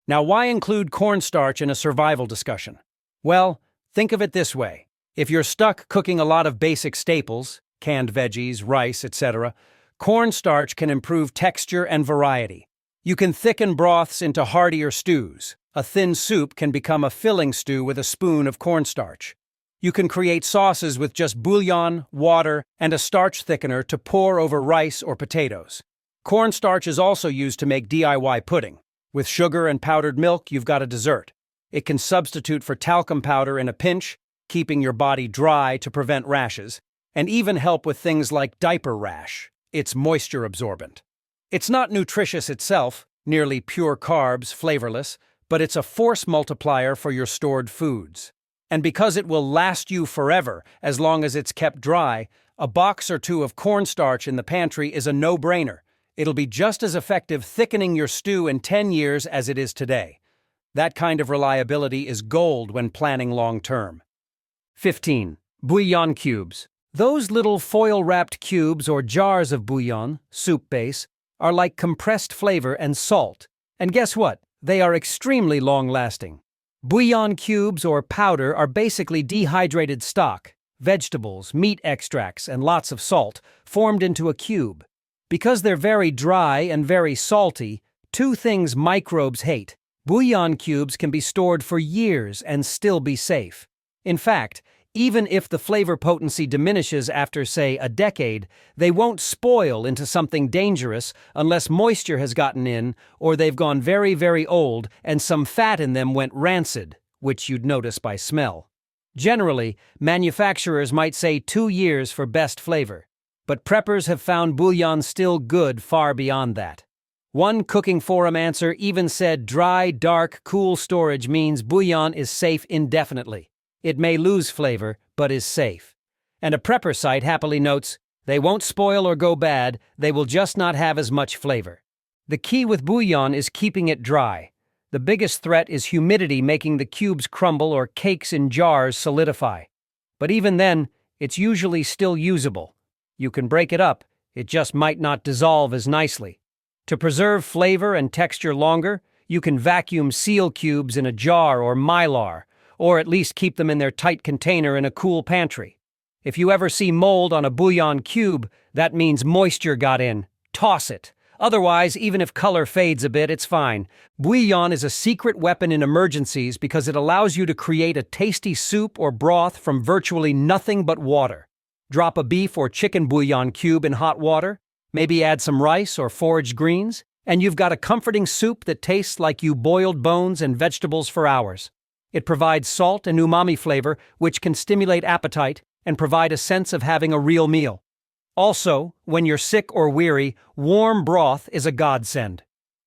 Now, why include cornstarch in a survival discussion? Well, think of it this way. If you're stuck cooking a lot of basic staples, canned veggies, rice, etc., cornstarch can improve texture and variety. You can thicken broths into heartier stews. A thin soup can become a filling stew with a spoon of cornstarch. You can create sauces with just bouillon, water, and a starch thickener to pour over rice or potatoes. Cornstarch is also used to make DIY pudding. With sugar and powdered milk, you've got a dessert. It can substitute for talcum powder in a pinch, keeping your body dry to prevent rashes. and even help with things like diaper rash. It's moisture absorbent. It's not nutritious itself, nearly pure carbs, flavorless, but it's a force multiplier for your stored foods. And because it will last you forever, as long as it's kept dry, a box or two of cornstarch in the pantry is a no-brainer. It'll be just as effective thickening your stew in 10 years as it is today. That kind of reliability is gold when planning long-term. 15. Bouillon cubes. Those little foil-wrapped cubes or jars of bouillon, soup base, are like compressed flavor and salt. And guess what? They are extremely long-lasting. Bouillon cubes or powder are basically dehydrated stock, vegetables, meat extracts, and lots of salt, formed into a cube. Because they're very dry and very salty, two things microbes hate. Bouillon cubes can be stored for years and still be safe. In fact, even if the flavor potency diminishes after, say, a decade, they won't spoil into something dangerous unless moisture has gotten in or they've gone very, very old and some fat in them went rancid, which you'd notice by smell. Generally, manufacturers might say 2 years for best flavor, but preppers have found bouillon still good far beyond that. One cooking forum answer even said dry, dark, cool storage means bouillon is safe indefinitely. It may lose flavor, but is safe. And a prepper site happily notes, they won't spoil or go bad, they will just not have as much flavor. The key with bouillon is keeping it dry. The biggest threat is humidity making the cubes crumble or cakes in jars solidify. But even then, it's usually still usable. You can break it up, it just might not dissolve as nicely. To preserve flavor and texture longer, you can vacuum seal cubes in a jar or mylar, or at least keep them in their tight container in a cool pantry. If you ever see mold on a bouillon cube, that means moisture got in. Toss it. Otherwise, even if color fades a bit, it's fine. Bouillon is a secret weapon in emergencies because it allows you to create a tasty soup or broth from virtually nothing but water. Drop a beef or chicken bouillon cube in hot water, maybe add some rice or foraged greens, and you've got a comforting soup that tastes like you boiled bones and vegetables for hours. It provides salt and umami flavor, which can stimulate appetite and provide a sense of having a real meal. Also, when you're sick or weary, warm broth is a godsend.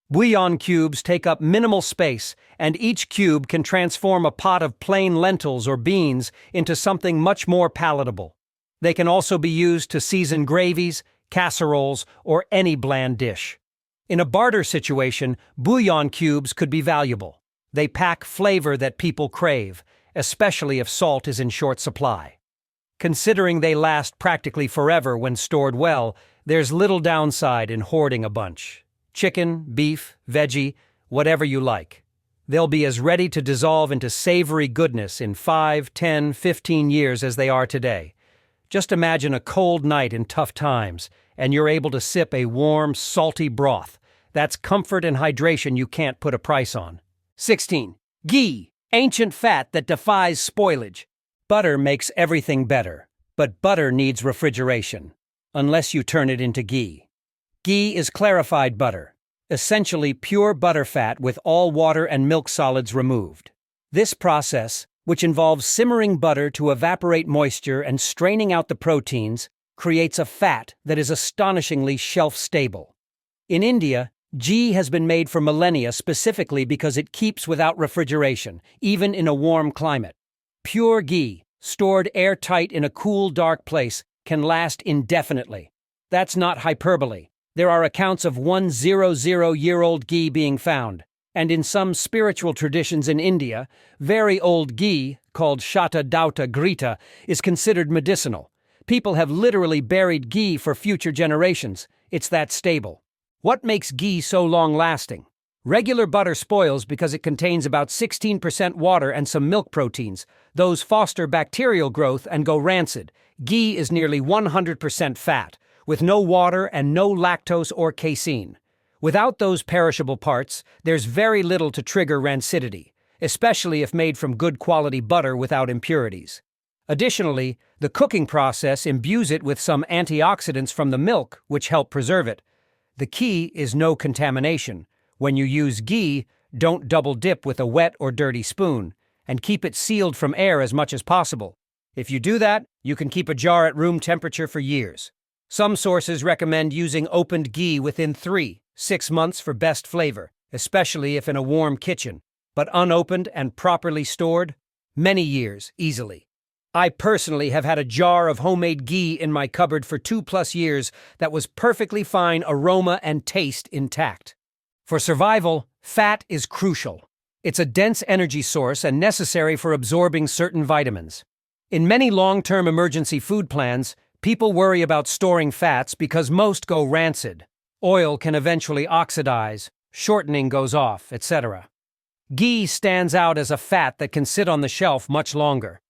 Bouillon cubes take up minimal space, and each cube can transform a pot of plain lentils or beans into something much more palatable. They can also be used to season gravies, casseroles, or any bland dish. In a barter situation, bouillon cubes could be valuable. They pack flavor that people crave, especially if salt is in short supply. Considering they last practically forever when stored well, there's little downside in hoarding a bunch. Chicken, beef, veggie, whatever you like. They'll be as ready to dissolve into savory goodness in 5, 10, 15 years as they are today. Just imagine a cold night in tough times, and you're able to sip a warm, salty broth. That's comfort and hydration you can't put a price on. 16. Ghee, ancient fat that defies spoilage. Butter makes everything better, but butter needs refrigeration, unless you turn it into ghee. Ghee is clarified butter, essentially pure butterfat with all water and milk solids removed. This process, which involves simmering butter to evaporate moisture and straining out the proteins, creates a fat that is astonishingly shelf-stable. In India, ghee has been made for millennia specifically because it keeps without refrigeration, even in a warm climate. Pure ghee, stored airtight in a cool, dark place, can last indefinitely. That's not hyperbole. There are accounts of 100-year-old ghee being found, and in some spiritual traditions in India, very old ghee, called Shata Dauta Grita, is considered medicinal. People have literally buried ghee for future generations. It's that stable. What makes ghee so long-lasting? Regular butter spoils because it contains about 16% water and some milk proteins. Those foster bacterial growth and go rancid. Ghee is nearly 100% fat, with no water and no lactose or casein. Without those perishable parts, there's very little to trigger rancidity, especially if made from good quality butter without impurities. Additionally, the cooking process imbues it with some antioxidants from the milk, which help preserve it. The key is no contamination. When you use ghee, don't double dip with a wet or dirty spoon, and keep it sealed from air as much as possible. If you do that, you can keep a jar at room temperature for years. Some sources recommend using opened ghee within 3-6 months for best flavor, especially if in a warm kitchen, but unopened and properly stored, many years easily. I personally have had a jar of homemade ghee in my cupboard for 2+ years that was perfectly fine aroma and taste intact. For survival, fat is crucial. It's a dense energy source and necessary for absorbing certain vitamins. In many long-term emergency food plans, people worry about storing fats because most go rancid. Oil can eventually oxidize, shortening goes off, etc. Ghee stands out as a fat that can sit on the shelf much longer.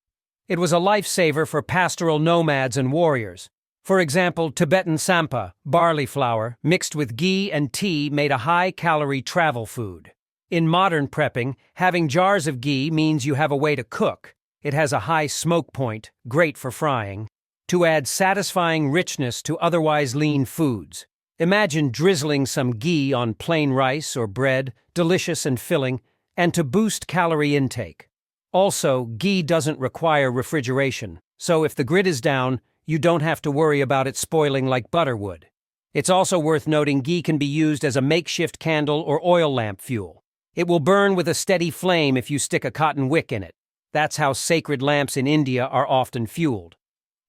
It was a lifesaver for pastoral nomads and warriors. For example, Tibetan sampa, barley flour, mixed with ghee and tea made a high-calorie travel food. In modern prepping, having jars of ghee means you have a way to cook. It has a high smoke point, great for frying, to add satisfying richness to otherwise lean foods. Imagine drizzling some ghee on plain rice or bread, delicious and filling, and to boost calorie intake. Also, ghee doesn't require refrigeration, so if the grid is down, you don't have to worry about it spoiling like butter would. It's also worth noting ghee can be used as a makeshift candle or oil lamp fuel. It will burn with a steady flame if you stick a cotton wick in it. That's how sacred lamps in India are often fueled.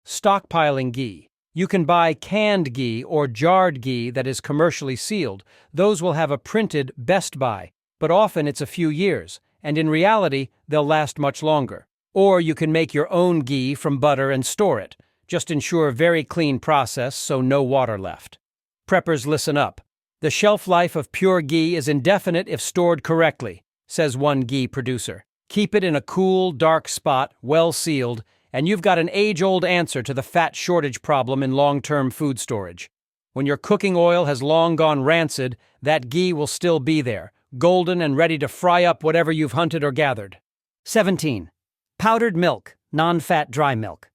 Stockpiling ghee. You can buy canned ghee or jarred ghee that is commercially sealed. Those will have a printed best by, but often it's a few years, and in reality, they'll last much longer. Or you can make your own ghee from butter and store it. Just ensure a very clean process so no water left. Preppers, listen up. The shelf life of pure ghee is indefinite if stored correctly, says one ghee producer. Keep it in a cool, dark spot, well sealed, and you've got an age-old answer to the fat shortage problem in long-term food storage. When your cooking oil has long gone rancid, that ghee will still be there, golden and ready to fry up whatever you've hunted or gathered. 17. Powdered milk, non-fat dry milk.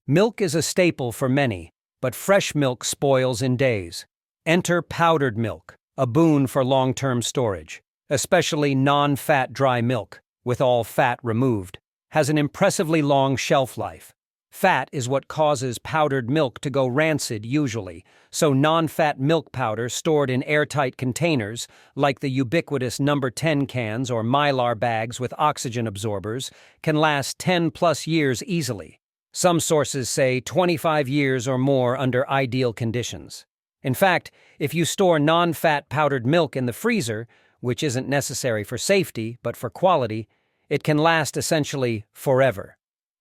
Milk is a staple for many, but fresh milk spoils in days. Enter powdered milk, a boon for long-term storage. Especially non-fat dry milk, with all fat removed, has an impressively long shelf life. Fat is what causes powdered milk to go rancid usually, so non-fat milk powder stored in airtight containers, like the ubiquitous No. 10 cans or Mylar bags with oxygen absorbers, can last 10+ years easily. Some sources say 25 years or more under ideal conditions. In fact, if you store non-fat powdered milk in the freezer, which isn't necessary for safety but for quality, it can last essentially forever.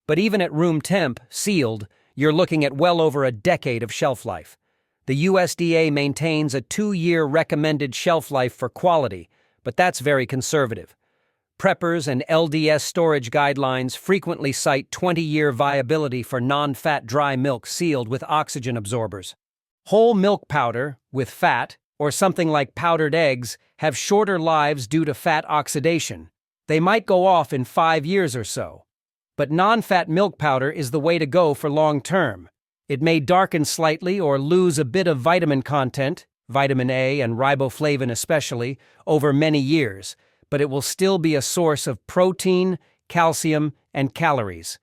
But even at room temp, sealed, you're looking at well over a decade of shelf life. The USDA maintains a 2-year recommended shelf life for quality, but that's very conservative. Preppers and LDS storage guidelines frequently cite 20-year viability for non-fat dry milk sealed with oxygen absorbers. Whole milk powder, with fat, or something like powdered eggs, have shorter lives due to fat oxidation. They might go off in 5 years or so. But non-fat milk powder is the way to go for long-term. It may darken slightly or lose a bit of vitamin content, vitamin A and riboflavin especially, over many years, but it will still be a source of protein, calcium, and calories.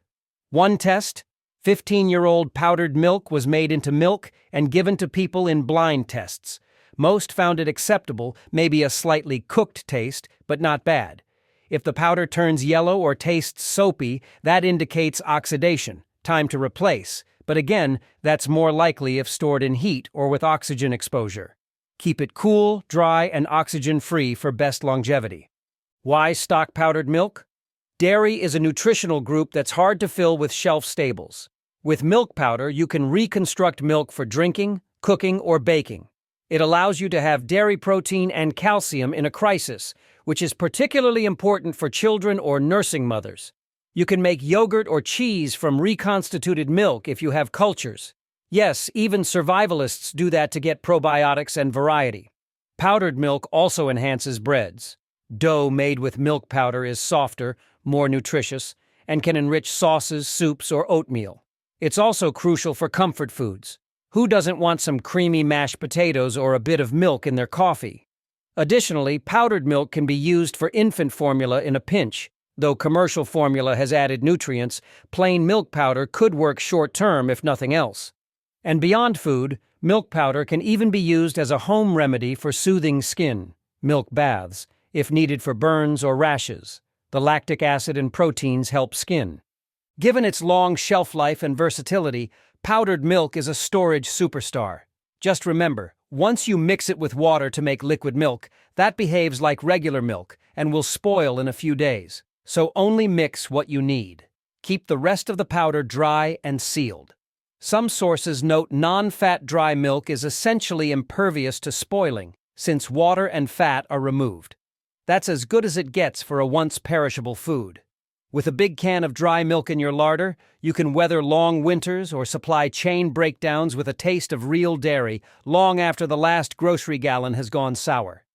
One test: 15-year-old powdered milk was made into milk and given to people in blind tests. Most found it acceptable, maybe a slightly cooked taste, but not bad. If the powder turns yellow or tastes soapy, that indicates oxidation, time to replace. But again, that's more likely if stored in heat or with oxygen exposure. Keep it cool, dry, and oxygen-free for best longevity. Why stock powdered milk? Dairy is a nutritional group that's hard to fill with shelf staples. With milk powder, you can reconstruct milk for drinking, cooking, or baking. It allows you to have dairy protein and calcium in a crisis, which is particularly important for children or nursing mothers. You can make yogurt or cheese from reconstituted milk if you have cultures. Yes, even survivalists do that to get probiotics and variety. Powdered milk also enhances breads. Dough made with milk powder is softer, more nutritious, and can enrich sauces, soups, or oatmeal. It's also crucial for comfort foods. Who doesn't want some creamy mashed potatoes or a bit of milk in their coffee? Additionally, powdered milk can be used for infant formula in a pinch. Though commercial formula has added nutrients, plain milk powder could work short-term if nothing else. And beyond food, milk powder can even be used as a home remedy for soothing skin, milk baths, if needed for burns or rashes. The lactic acid and proteins help skin. Given its long shelf life and versatility, powdered milk is a storage superstar. Just remember, once you mix it with water to make liquid milk, that behaves like regular milk and will spoil in a few days. So only mix what you need. Keep the rest of the powder dry and sealed. Some sources note non-fat dry milk is essentially impervious to spoiling, since water and fat are removed. That's as good as it gets for a once-perishable food. With a big can of dry milk in your larder, you can weather long winters or supply chain breakdowns with a taste of real dairy long after the last grocery gallon has gone sour.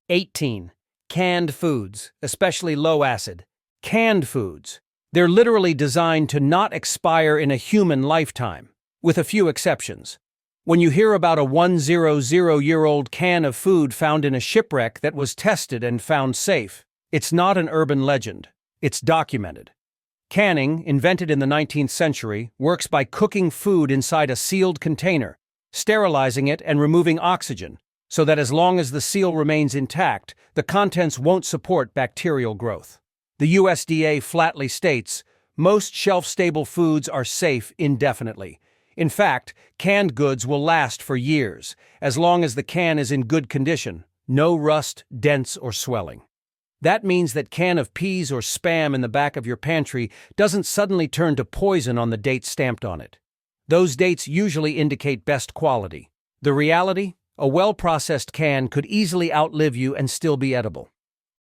18. Canned foods, especially low-acid. Canned foods. They're literally designed to not expire in a human lifetime, with a few exceptions. When you hear about a 100-year-old can of food found in a shipwreck that was tested and found safe, it's not an urban legend. It's documented. Canning, invented in the 19th century, works by cooking food inside a sealed container, sterilizing it and removing oxygen, so that as long as the seal remains intact, the contents won't support bacterial growth. The USDA flatly states, most shelf-stable foods are safe indefinitely. In fact, canned goods will last for years, as long as the can is in good condition, no rust, dents, or swelling. That means that can of peas or Spam in the back of your pantry doesn't suddenly turn to poison on the date stamped on it. Those dates usually indicate best quality. The reality? A well-processed can could easily outlive you and still be edible.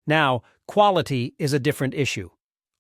Now, quality is a different issue.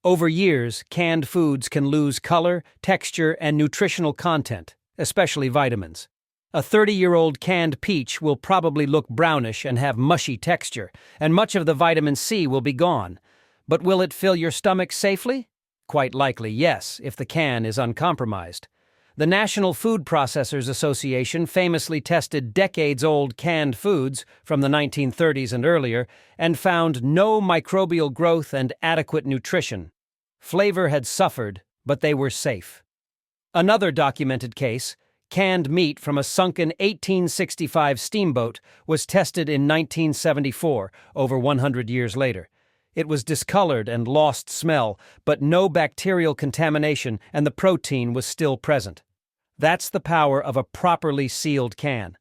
Over years, canned foods can lose color, texture, and nutritional content, especially vitamins. A 30-year-old canned peach will probably look brownish and have mushy texture, and much of the vitamin C will be gone. But will it fill your stomach safely? Quite likely yes, if the can is uncompromised. The National Food Processors Association famously tested decades-old canned foods from the 1930s and earlier and found no microbial growth and adequate nutrition. Flavor had suffered, but they were safe. Another documented case, canned meat from a sunken 1865 steamboat, was tested in 1974, over 100 years later. It was discolored and lost smell, but no bacterial contamination, and the protein was still present. That's the power of a properly sealed can.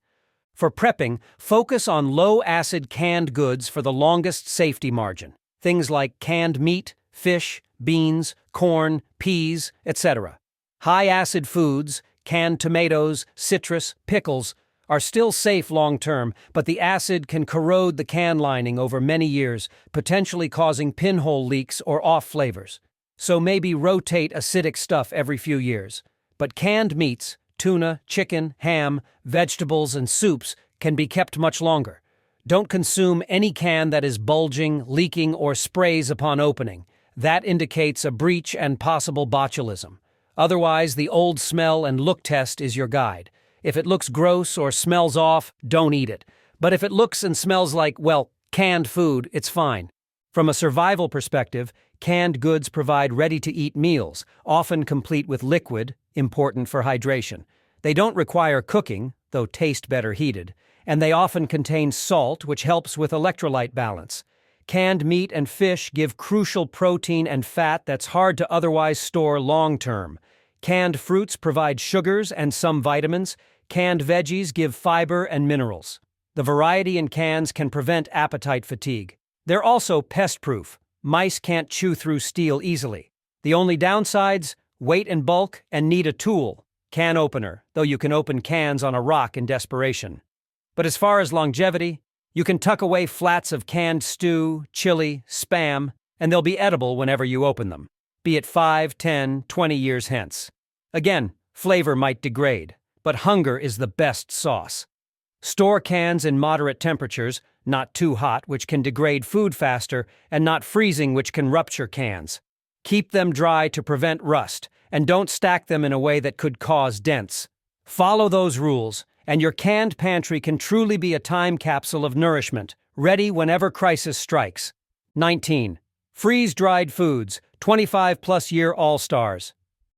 For prepping, focus on low-acid canned goods for the longest safety margin. Things like canned meat, fish, beans, corn, peas, etc. High-acid foods, canned tomatoes, citrus, pickles, are still safe long-term, but the acid can corrode the can lining over many years, potentially causing pinhole leaks or off flavors. So maybe rotate acidic stuff every few years. But canned meats, tuna, chicken, ham, vegetables, and soups can be kept much longer. Don't consume any can that is bulging, leaking, or sprays upon opening. That indicates a breach and possible botulism. Otherwise, the old smell and look test is your guide. If it looks gross or smells off, don't eat it. But if it looks and smells like, well, canned food, it's fine. From a survival perspective, canned goods provide ready-to-eat meals, often complete with liquid, important for hydration. They don't require cooking, though taste better heated, and they often contain salt, which helps with electrolyte balance. Canned meat and fish give crucial protein and fat that's hard to otherwise store long-term. Canned fruits provide sugars and some vitamins. Canned veggies give fiber and minerals. The variety in cans can prevent appetite fatigue. They're also pest-proof. Mice can't chew through steel easily. The only downsides? Weight and bulk, and need a tool. Can opener, though you can open cans on a rock in desperation. But as far as longevity, you can tuck away flats of canned stew, chili, Spam, and they'll be edible whenever you open them, be it 5, 10, 20 years hence. Again, flavor might degrade, but hunger is the best sauce. Store cans in moderate temperatures, not too hot, which can degrade food faster, and not freezing, which can rupture cans. Keep them dry to prevent rust, and don't stack them in a way that could cause dents. Follow those rules, and your canned pantry can truly be a time capsule of nourishment, ready whenever crisis strikes. 19. Freeze-dried foods, 25-plus-year all-stars.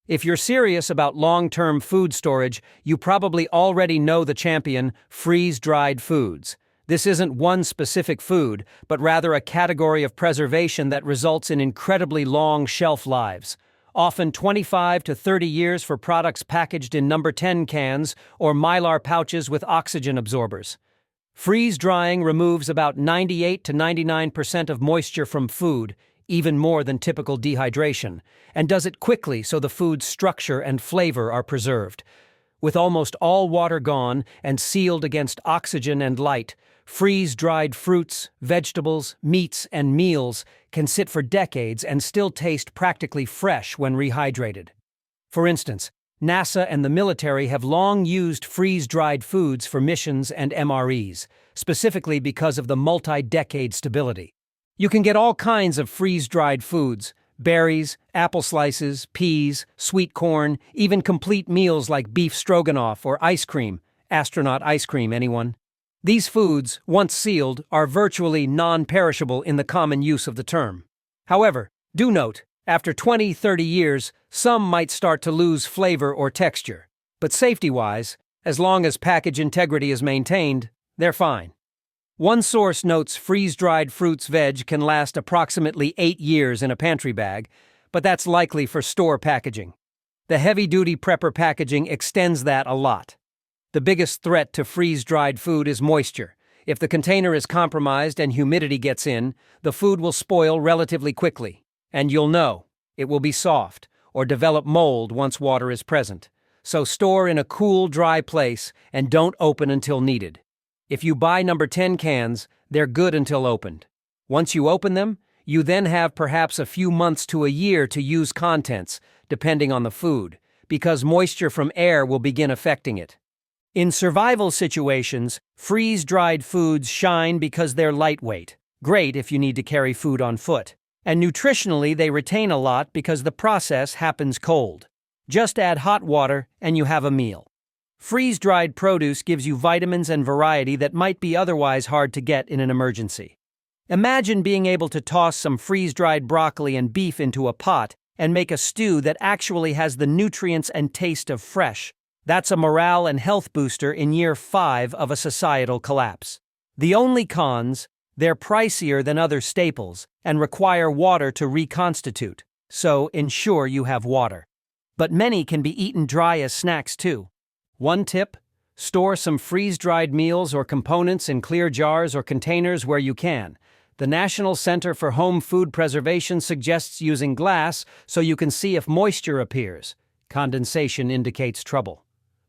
If you're serious about long-term food storage, you probably already know the champion, freeze-dried foods. This isn't one specific food, but rather a category of preservation that results in incredibly long shelf lives. Often 25 to 30 years for products packaged in number 10 cans or Mylar pouches with oxygen absorbers. Freeze-drying removes about 98 to 99% of moisture from food, even more than typical dehydration, and does it quickly so the food's structure and flavor are preserved. With almost all water gone and sealed against oxygen and light, freeze-dried fruits, vegetables, meats, and meals can sit for decades and still taste practically fresh when rehydrated. For instance, NASA and the military have long used freeze-dried foods for missions and MREs, specifically because of the multi-decade stability. You can get all kinds of freeze-dried foods: berries, apple slices, peas, sweet corn, even complete meals like beef stroganoff or ice cream. Astronaut ice cream, anyone? These foods, once sealed, are virtually non-perishable in the common use of the term. However, do note, after 20-30 years, some might start to lose flavor or texture. But safety-wise, as long as package integrity is maintained, they're fine. One source notes freeze-dried fruits/veg can last approximately 8 years in a pantry bag, but that's likely for store packaging. The heavy-duty prepper packaging extends that a lot. The biggest threat to freeze-dried food is moisture. If the container is compromised and humidity gets in, the food will spoil relatively quickly. And you'll know, it will be soft or develop mold once water is present. So store in a cool, dry place and don't open until needed. If you buy number 10 cans, they're good until opened. Once you open them, you then have perhaps a few months to a year to use contents, depending on the food, because moisture from air will begin affecting it. In survival situations, freeze-dried foods shine because they're lightweight. Great if you need to carry food on foot. And nutritionally, they retain a lot because the process happens cold. Just add hot water and you have a meal. Freeze-dried produce gives you vitamins and variety that might be otherwise hard to get in an emergency. Imagine being able to toss some freeze-dried broccoli and beef into a pot and make a stew that actually has the nutrients and taste of fresh. That's a morale and health booster in year 5 of a societal collapse. The only cons: they're pricier than other staples and require water to reconstitute, so ensure you have water. But many can be eaten dry as snacks too. One tip: store some freeze-dried meals or components in clear jars or containers where you can. The National Center for Home Food Preservation suggests using glass so you can see if moisture appears. Condensation indicates trouble.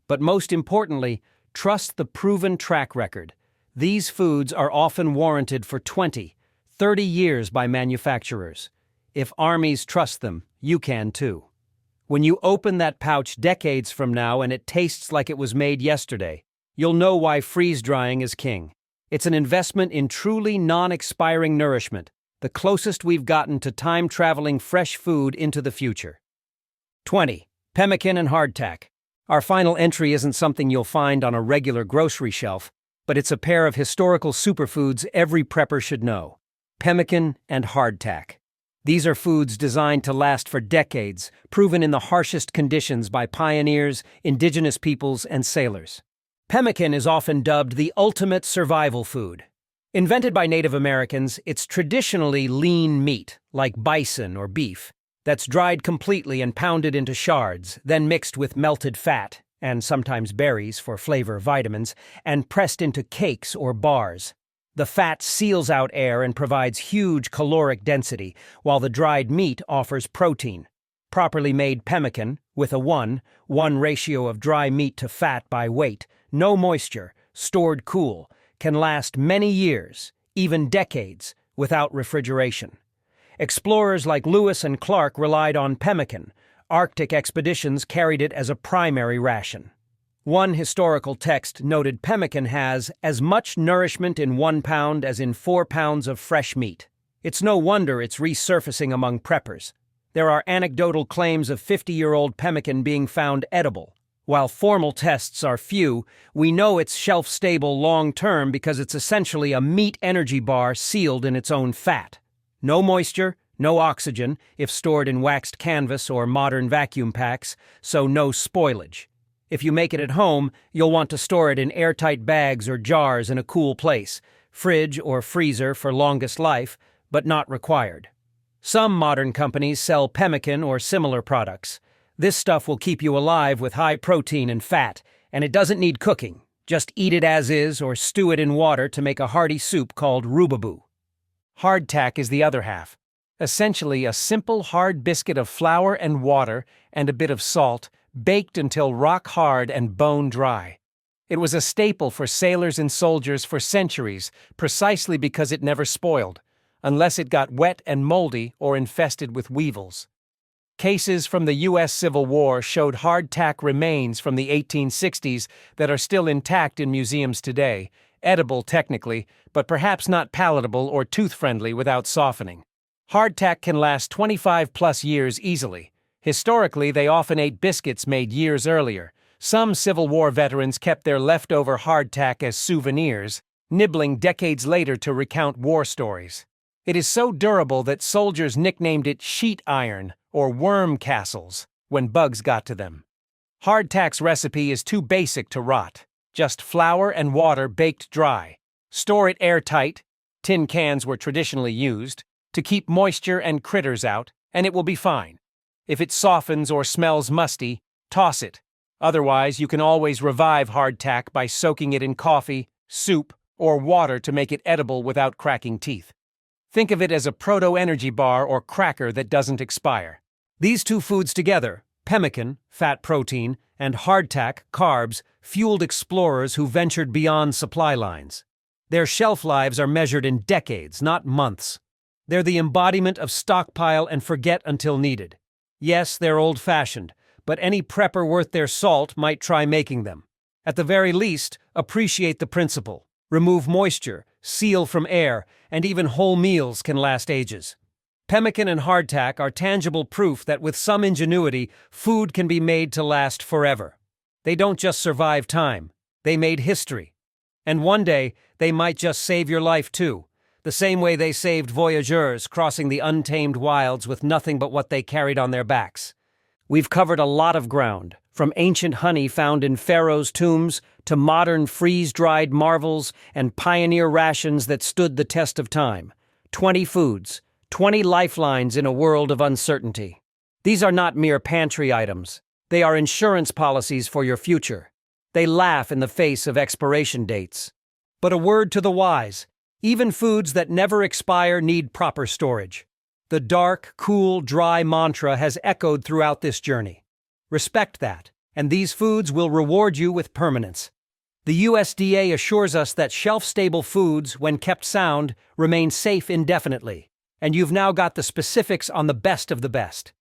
But most importantly, trust the proven track record. These foods are often warranted for 20, 30 years by manufacturers. If armies trust them, you can too. When you open that pouch decades from now and it tastes like it was made yesterday, you'll know why freeze-drying is king. It's an investment in truly non-expiring nourishment, the closest we've gotten to time-traveling fresh food into the future. 20. Pemmican and hardtack. Our final entry isn't something you'll find on a regular grocery shelf, but it's a pair of historical superfoods every prepper should know: pemmican and hardtack. These are foods designed to last for decades, proven in the harshest conditions by pioneers, indigenous peoples, and sailors. Pemmican is often dubbed the ultimate survival food. Invented by Native Americans, it's traditionally lean meat, like bison or beef, that's dried completely and pounded into shards, then mixed with melted fat, and sometimes berries for flavor vitamins, and pressed into cakes or bars. The fat seals out air and provides huge caloric density, while the dried meat offers protein. Properly made pemmican, with a 1:1 ratio of dry meat to fat by weight, no moisture, stored cool, can last many years, even decades, without refrigeration. Explorers like Lewis and Clark relied on pemmican. Arctic expeditions carried it as a primary ration. One historical text noted pemmican has as much nourishment in 1 pound as in 4 pounds of fresh meat. It's no wonder it's resurfacing among preppers. There are anecdotal claims of 50-year-old pemmican being found edible. While formal tests are few, we know it's shelf-stable long-term because it's essentially a meat energy bar sealed in its own fat. No moisture, No oxygen if stored in waxed canvas or modern vacuum packs, so no spoilage. If you make it at home, you'll want to store it in airtight bags or jars in a cool place, fridge or freezer for longest life, but not required. Some modern companies sell pemmican or similar products. This stuff will keep you alive with high protein and fat, and it doesn't need cooking. Just eat it as is or stew it in water to make a hearty soup called rubaboo. Hardtack is the other half. Essentially a simple hard biscuit of flour and water and a bit of salt, baked until rock hard and bone dry. It was a staple for sailors and soldiers for centuries, precisely because it never spoiled, unless it got wet and moldy or infested with weevils. Cases from the U.S. Civil War showed hardtack remains from the 1860s that are still intact in museums today, edible technically, but perhaps not palatable or tooth-friendly without softening. Hardtack can last 25-plus years easily. Historically, they often ate biscuits made years earlier. Some Civil War veterans kept their leftover hardtack as souvenirs, nibbling decades later to recount war stories. It is so durable that soldiers nicknamed it sheet iron or worm castles when bugs got to them. Hardtack's recipe is too basic to rot. Just flour and water baked dry. Store it airtight, tin cans were traditionally used, to keep moisture and critters out, and it will be fine. If it softens or smells musty, toss it. Otherwise, you can always revive hardtack by soaking it in coffee, soup, or water to make it edible without cracking teeth. Think of it as a proto-energy bar or cracker that doesn't expire. These two foods together, pemmican, fat protein, and hardtack, carbs, fueled explorers who ventured beyond supply lines. Their shelf lives are measured in decades, not months. They're the embodiment of stockpile and forget until needed. Yes, they're old-fashioned, but any prepper worth their salt might try making them. At the very least, appreciate the principle. Remove moisture, seal from air, and even whole meals can last ages. Pemmican and hardtack are tangible proof that with some ingenuity, food can be made to last forever. They don't just survive time, they made history. And one day, they might just save your life too, the same way they saved voyageurs crossing the untamed wilds with nothing but what they carried on their backs. We've covered a lot of ground, from ancient honey found in pharaohs' tombs to modern freeze-dried marvels and pioneer rations that stood the test of time. 20 foods, 20 lifelines in a world of uncertainty. These are not mere pantry items. They are insurance policies for your future. They laugh in the face of expiration dates. But a word to the wise, even foods that never expire need proper storage. The dark, cool, dry mantra has echoed throughout this journey. Respect that, and these foods will reward you with permanence. The USDA assures us that shelf-stable foods, when kept sound, remain safe indefinitely, and you've now got the specifics on the best of the best.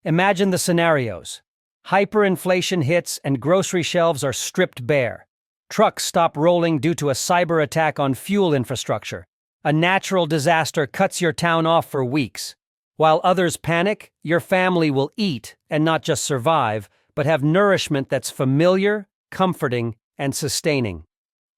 Imagine the scenarios. Hyperinflation hits and grocery shelves are stripped bare. Trucks stop rolling due to a cyber attack on fuel infrastructure. A natural disaster cuts your town off for weeks. While others panic, your family will eat and not just survive, but have nourishment that's familiar, comforting, and sustaining.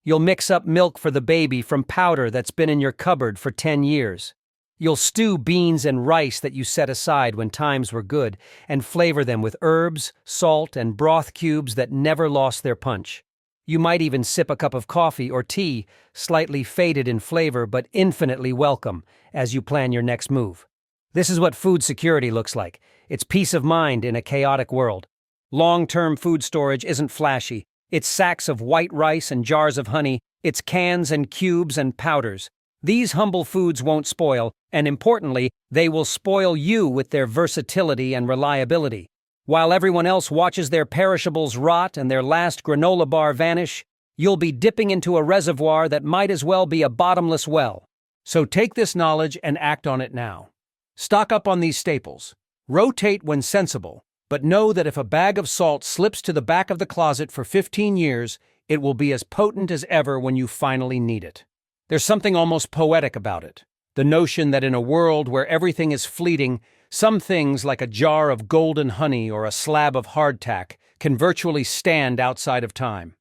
You'll mix up milk for the baby from powder that's been in your cupboard for 10 years. You'll stew beans and rice that you set aside when times were good and flavor them with herbs, salt, and broth cubes that never lost their punch. You might even sip a cup of coffee or tea, slightly faded in flavor but infinitely welcome, as you plan your next move. This is what food security looks like. It's peace of mind in a chaotic world. Long-term food storage isn't flashy. It's sacks of white rice and jars of honey. It's cans and cubes and powders. These humble foods won't spoil, and importantly, they will spoil you with their versatility and reliability. While everyone else watches their perishables rot and their last granola bar vanish, you'll be dipping into a reservoir that might as well be a bottomless well. So take this knowledge and act on it now. Stock up on these staples. Rotate when sensible, but know that if a bag of salt slips to the back of the closet for 15 years, it will be as potent as ever when you finally need it. There's something almost poetic about it. The notion that in a world where everything is fleeting, some things like a jar of golden honey or a slab of hardtack can virtually stand outside of time.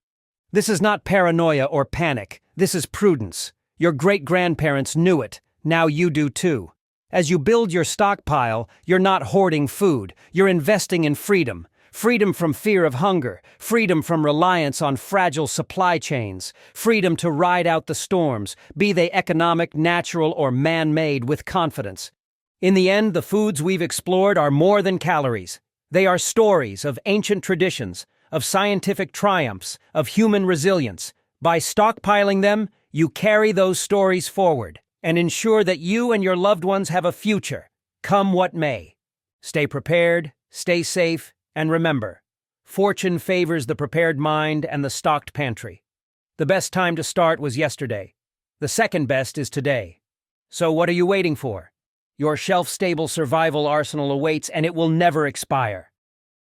This is not paranoia or panic. This is prudence. Your great-grandparents knew it. Now you do too. As you build your stockpile, you're not hoarding food, you're investing in freedom. Freedom from fear of hunger, freedom from reliance on fragile supply chains, freedom to ride out the storms, be they economic, natural, or man-made, with confidence. In the end, the foods we've explored are more than calories. They are stories of ancient traditions, of scientific triumphs, of human resilience. By stockpiling them, you carry those stories forward and ensure that you and your loved ones have a future, come what may. Stay prepared, stay safe, and remember, fortune favors the prepared mind and the stocked pantry. The best time to start was yesterday. The second best is today. So what are you waiting for? Your shelf-stable survival arsenal awaits, and it will never expire.